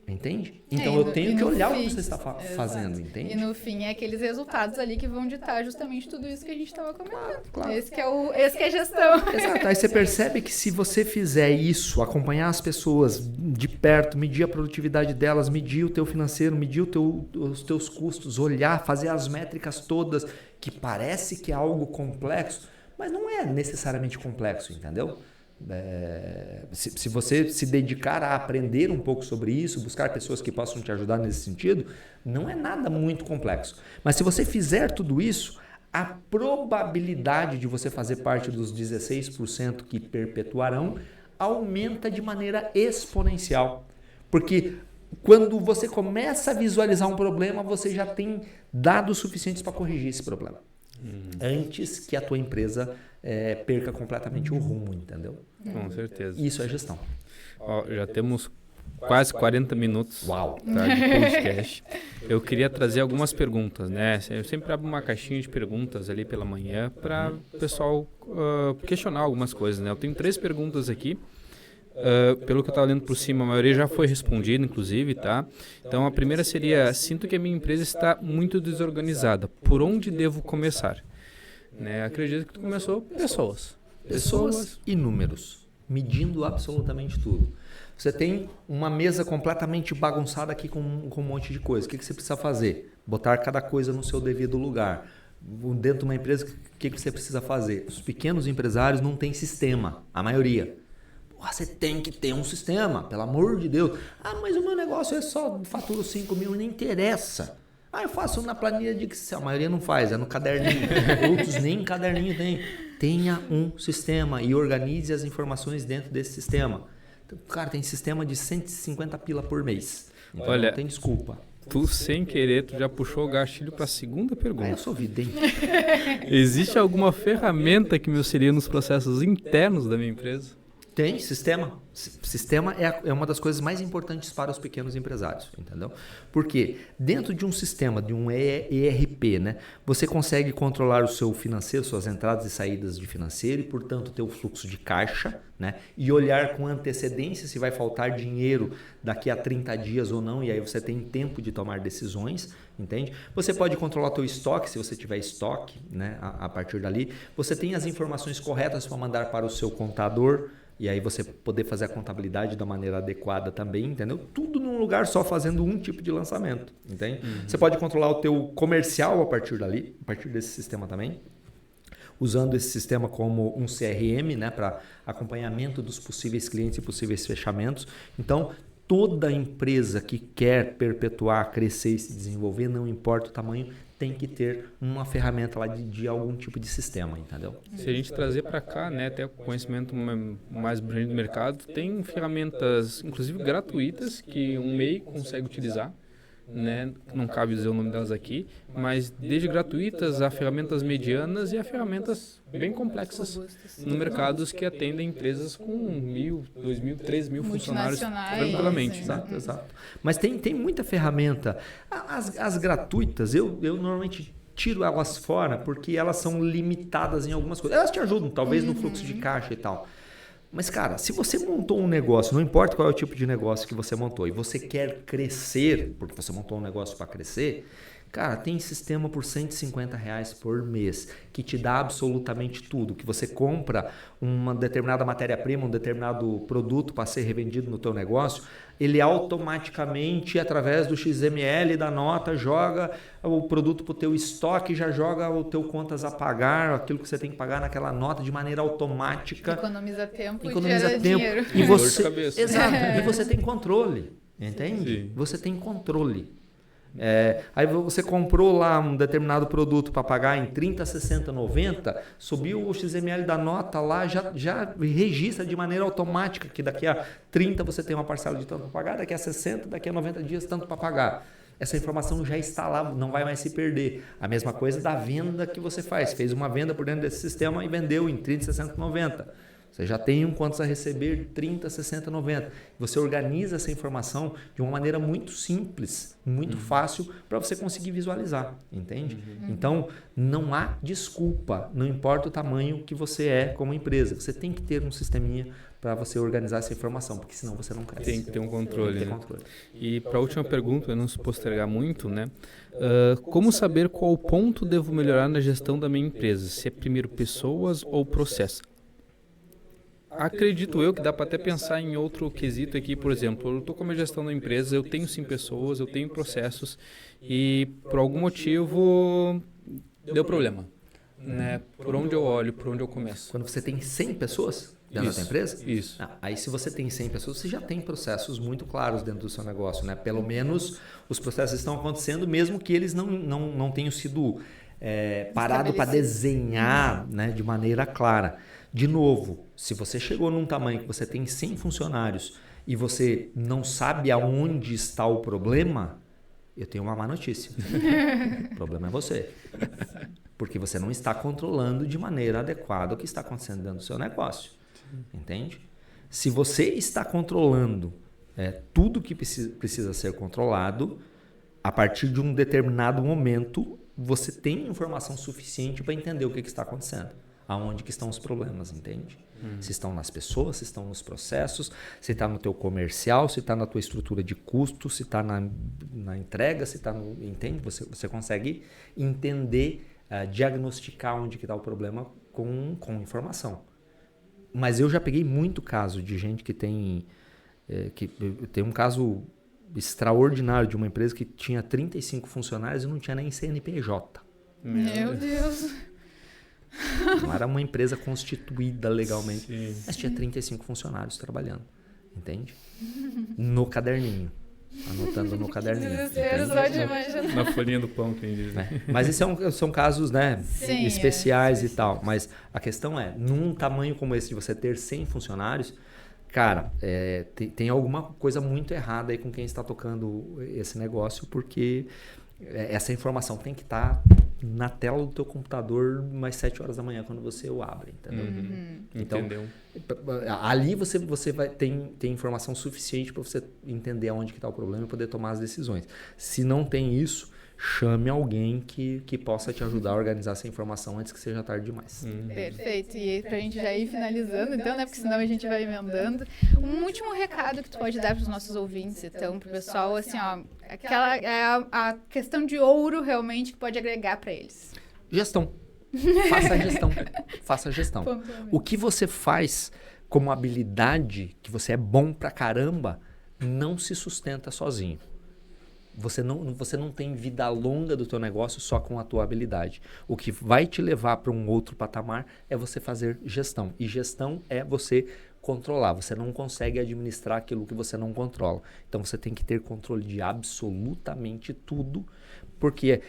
Entende? Então eu tenho que olhar o que você está fazendo, entende? E no fim é aqueles resultados ali que vão ditar justamente tudo isso que a gente estava comentando. Claro. Esse que é a gestão. Exato. Aí você percebe que se você fizer isso, acompanhar as pessoas de perto, medir a produtividade delas, medir o teu financeiro, medir os teus custos, olhar, fazer as métricas todas, que parece que é algo complexo, mas não é necessariamente complexo, entendeu? Se você se dedicar a aprender um pouco sobre isso, buscar pessoas que possam te ajudar nesse sentido, não é nada muito complexo. Mas se você fizer tudo isso, a probabilidade de você fazer parte dos 16% que perpetuarão aumenta de maneira exponencial. Porque quando você começa a visualizar um problema, você já tem dados suficientes para corrigir esse problema. Antes que a tua empresa perca completamente o rumo, entendeu? Com certeza. Isso é gestão. Ó, já temos quase 40 minutos Uau. Tá, de podcast. Eu queria trazer algumas perguntas, né? Eu sempre abro uma caixinha de perguntas ali pela manhã para o pessoal questionar algumas coisas, né? Eu tenho 3 perguntas aqui. Pelo que eu estava lendo por cima, a maioria já foi respondida, inclusive, tá? Então, a primeira seria: sinto que a minha empresa está muito desorganizada. Por onde devo começar? Né? Acredito que tu começou Pessoas e números, medindo absolutamente tudo. Você tem uma mesa completamente bagunçada aqui com um monte de coisa. O que você precisa fazer? Botar cada coisa no seu devido lugar. Dentro de uma empresa, o que você precisa fazer? Os pequenos empresários não têm sistema, a maioria. Você tem que ter um sistema, pelo amor de Deus. Ah, mas o meu negócio é só faturo 5 mil, nem interessa. Ah, eu faço na planilha de Excel. A maioria não faz, é no caderninho. Outros nem caderninho tem. Tenha um sistema e organize as informações dentro desse sistema. Então, cara, tem sistema de 150 pila por mês. Então, olha, não tem desculpa. Tu, sem querer, tu já puxou o gatilho para a segunda pergunta. Eu sou vidente. Existe alguma ferramenta que me auxilia nos processos internos da minha empresa? Tem sistema. Sistema é uma das coisas mais importantes para os pequenos empresários, entendeu? Porque dentro de um sistema, de um ERP, né, você consegue controlar o seu financeiro, suas entradas e saídas de financeiro e, portanto, ter o fluxo de caixa, né, e olhar com antecedência se vai faltar dinheiro daqui a 30 dias ou não, e aí você tem tempo de tomar decisões, entende? Você pode controlar o teu estoque, se você tiver estoque, né, a partir dali. Você tem as informações corretas para mandar para o seu contador, e aí você poder fazer a contabilidade da maneira adequada também, entendeu? Tudo num lugar só, fazendo um tipo de lançamento, entende? Você pode controlar o teu comercial a partir dali, a partir desse sistema também, usando esse sistema como um CRM, né, para acompanhamento dos possíveis clientes e possíveis fechamentos. Então, toda empresa que quer perpetuar, crescer e se desenvolver, não importa o tamanho, tem que ter uma ferramenta lá de algum tipo de sistema, entendeu? Se a gente trazer para cá, né, até o conhecimento mais grande do mercado, tem ferramentas, inclusive gratuitas, que um MEI consegue utilizar, né? Não cabe dizer o nome delas aqui, mas desde gratuitas a ferramentas medianas e a ferramentas bem complexas no mercado que atendem empresas com 1.000, 2.000, 3.000 funcionários tranquilamente. Exato. Mas tem muita ferramenta. As gratuitas, eu normalmente tiro elas fora porque elas são limitadas em algumas coisas. Elas te ajudam, talvez, no fluxo de caixa e tal. Mas, cara, se você montou um negócio, não importa qual é o tipo de negócio que você montou, e você quer crescer, porque você montou um negócio para crescer, cara, tem sistema por R$150 por mês, que te dá absolutamente tudo, que você compra uma determinada matéria-prima, um determinado produto para ser revendido no teu negócio, ele automaticamente, através do XML da nota, joga o produto para o teu estoque, já joga o teu contas a pagar, aquilo que você tem que pagar naquela nota de maneira automática. Economiza tempo e gera dinheiro. E você, exato, e você tem controle, entende? Sim. Você tem controle. Aí você comprou lá um determinado produto para pagar em 30, 60, 90, subiu o XML da nota lá, já registra de maneira automática que daqui a 30 você tem uma parcela de tanto para pagar, daqui a 60, daqui a 90 dias tanto para pagar. essa informação já está lá, não vai mais se perder. A mesma coisa da venda que você faz. Fez uma venda por dentro desse sistema e vendeu em 30, 60, 90. Você já tem quantos a receber, 30, 60, 90. Você organiza essa informação de uma maneira muito simples, muito fácil, para você conseguir visualizar, entende? Então, não há desculpa, não importa o tamanho que você é como empresa. Você tem que ter um sisteminha para você organizar essa informação, porque senão você não cresce. Tem que ter um controle. Tem que ter né? controle. E para a última pergunta, eu não se postergar muito, né? Como saber qual ponto devo melhorar na gestão da minha empresa? Se é primeiro pessoas ou processo? Acredito eu que dá para até pensar em outro quesito aqui, por exemplo, eu estou com a minha gestão da empresa, eu tenho sim pessoas, eu tenho processos e por algum motivo deu problema. Né? Por onde eu olho, por onde eu começo? Quando você tem 100 pessoas dentro da sua empresa, Isso. aí se você tem 100 pessoas, você já tem processos muito claros dentro do seu negócio, né? Pelo menos os processos estão acontecendo, mesmo que eles não tenham sido parado para desenhar, né, de maneira clara. De novo, se você chegou num tamanho que você tem 100 funcionários e você não sabe aonde está o problema, eu tenho uma má notícia. O problema é você. Porque você não está controlando de maneira adequada o que está acontecendo dentro do seu negócio. Entende? Se você está controlando tudo que precisa ser controlado, a partir de um determinado momento, você tem informação suficiente para entender o que está acontecendo. Aonde que estão os problemas, entende? Se estão nas pessoas, se estão nos processos, se está no teu comercial, se está na tua estrutura de custo, se está na entrega, se está no... Entende? Você consegue entender, diagnosticar onde que está o problema com informação. Mas eu já peguei muito caso de gente que tem... tem um caso extraordinário de uma empresa que tinha 35 funcionários e não tinha nem CNPJ. Meu Deus. Não era uma empresa constituída legalmente, Sim. mas tinha 35 funcionários trabalhando, entende? No caderninho, anotando no caderninho. Desespero só de imaginar. Na folhinha do pão, quem diz, né? Mas isso são casos, né, Sim, especiais e tal. Mas a questão é, num tamanho como esse de você ter 100 funcionários, cara, tem alguma coisa muito errada aí com quem está tocando esse negócio, porque essa informação tem que estar na tela do teu computador mais 7 horas da manhã, quando você o abre, entendeu? Então, Entendeu? ali você vai ter informação suficiente para você entender aonde que está o problema e poder tomar as decisões. Se não tem isso, chame alguém que possa te ajudar a organizar essa informação antes que seja tarde demais. Perfeito. E pra gente já ir finalizando, então, né? Porque senão a gente vai emendando. Um último recado que tu pode dar para os nossos ouvintes, então, pro pessoal, assim, ó, aquela a questão de ouro realmente que pode agregar para eles. Gestão. Faça a gestão. Faça a gestão. O que você faz como habilidade, que você é bom pra caramba, não se sustenta sozinho. Você não tem vida longa do teu negócio só com a tua habilidade. O que vai te levar para um outro patamar é você fazer gestão. E gestão é você controlar. Você não consegue administrar aquilo que você não controla. Então você tem que ter controle de absolutamente tudo, porque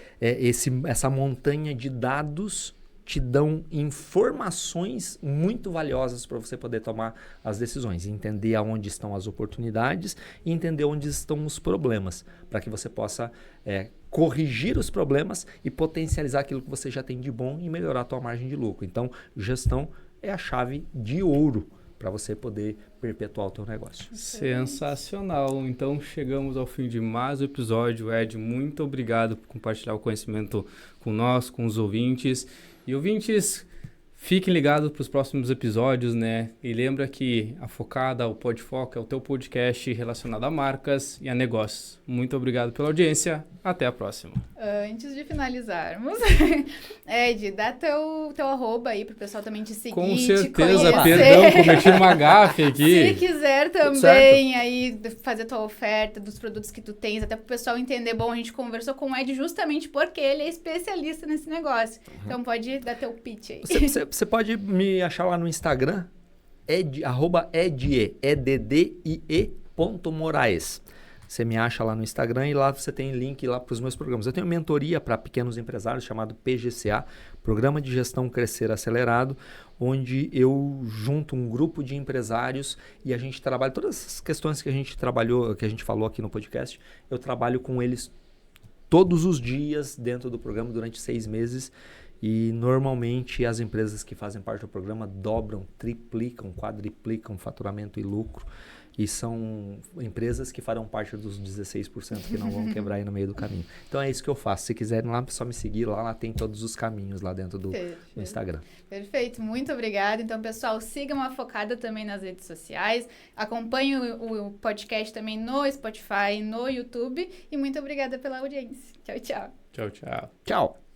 essa montanha de dados te dão informações muito valiosas para você poder tomar as decisões, entender aonde estão as oportunidades e entender onde estão os problemas, para que você possa corrigir os problemas e potencializar aquilo que você já tem de bom e melhorar a tua margem de lucro. Então, gestão é a chave de ouro para você poder perpetuar o teu negócio. Sensacional. Então, chegamos ao fim de mais um episódio. Ed, muito obrigado por compartilhar o conhecimento com nós, com os ouvintes. E ouvintes, fiquem ligados para os próximos episódios, né? E lembra que a Focada, o Podfoco, é o teu podcast relacionado a marcas e a negócios. Muito obrigado pela audiência. Até a próxima. Antes de finalizarmos, Ed, dá teu arroba aí pro pessoal também te seguir, Com te certeza, conhecer. perdão, cometi uma gafe aqui. Se quiser também aí fazer tua oferta dos produtos que tu tens, até pro pessoal entender. Bom, a gente conversou com o Ed justamente porque ele é especialista nesse negócio. Então pode dar teu pitch aí. Você pode me achar lá no Instagram, @edie.moraes. Você me acha lá no Instagram e lá você tem link lá para os meus programas. Eu tenho mentoria para pequenos empresários chamado PGCA, Programa de Gestão Crescer Acelerado, onde eu junto um grupo de empresários e a gente trabalha todas essas questões que a gente trabalhou, que a gente falou aqui no podcast, eu trabalho com eles todos os dias dentro do programa durante 6 meses. E normalmente as empresas que fazem parte do programa dobram, triplicam, quadriplicam faturamento e lucro. E são empresas que farão parte dos 16% que não vão quebrar aí no meio do caminho. Então é isso que eu faço. Se quiserem lá, é só me seguir. Lá tem todos os caminhos lá dentro do Instagram. Perfeito, muito obrigada. Então, pessoal, sigam a Focada também nas redes sociais. Acompanhem o podcast também no Spotify, no YouTube. E muito obrigada pela audiência. Tchau, tchau. Tchau, tchau. Tchau.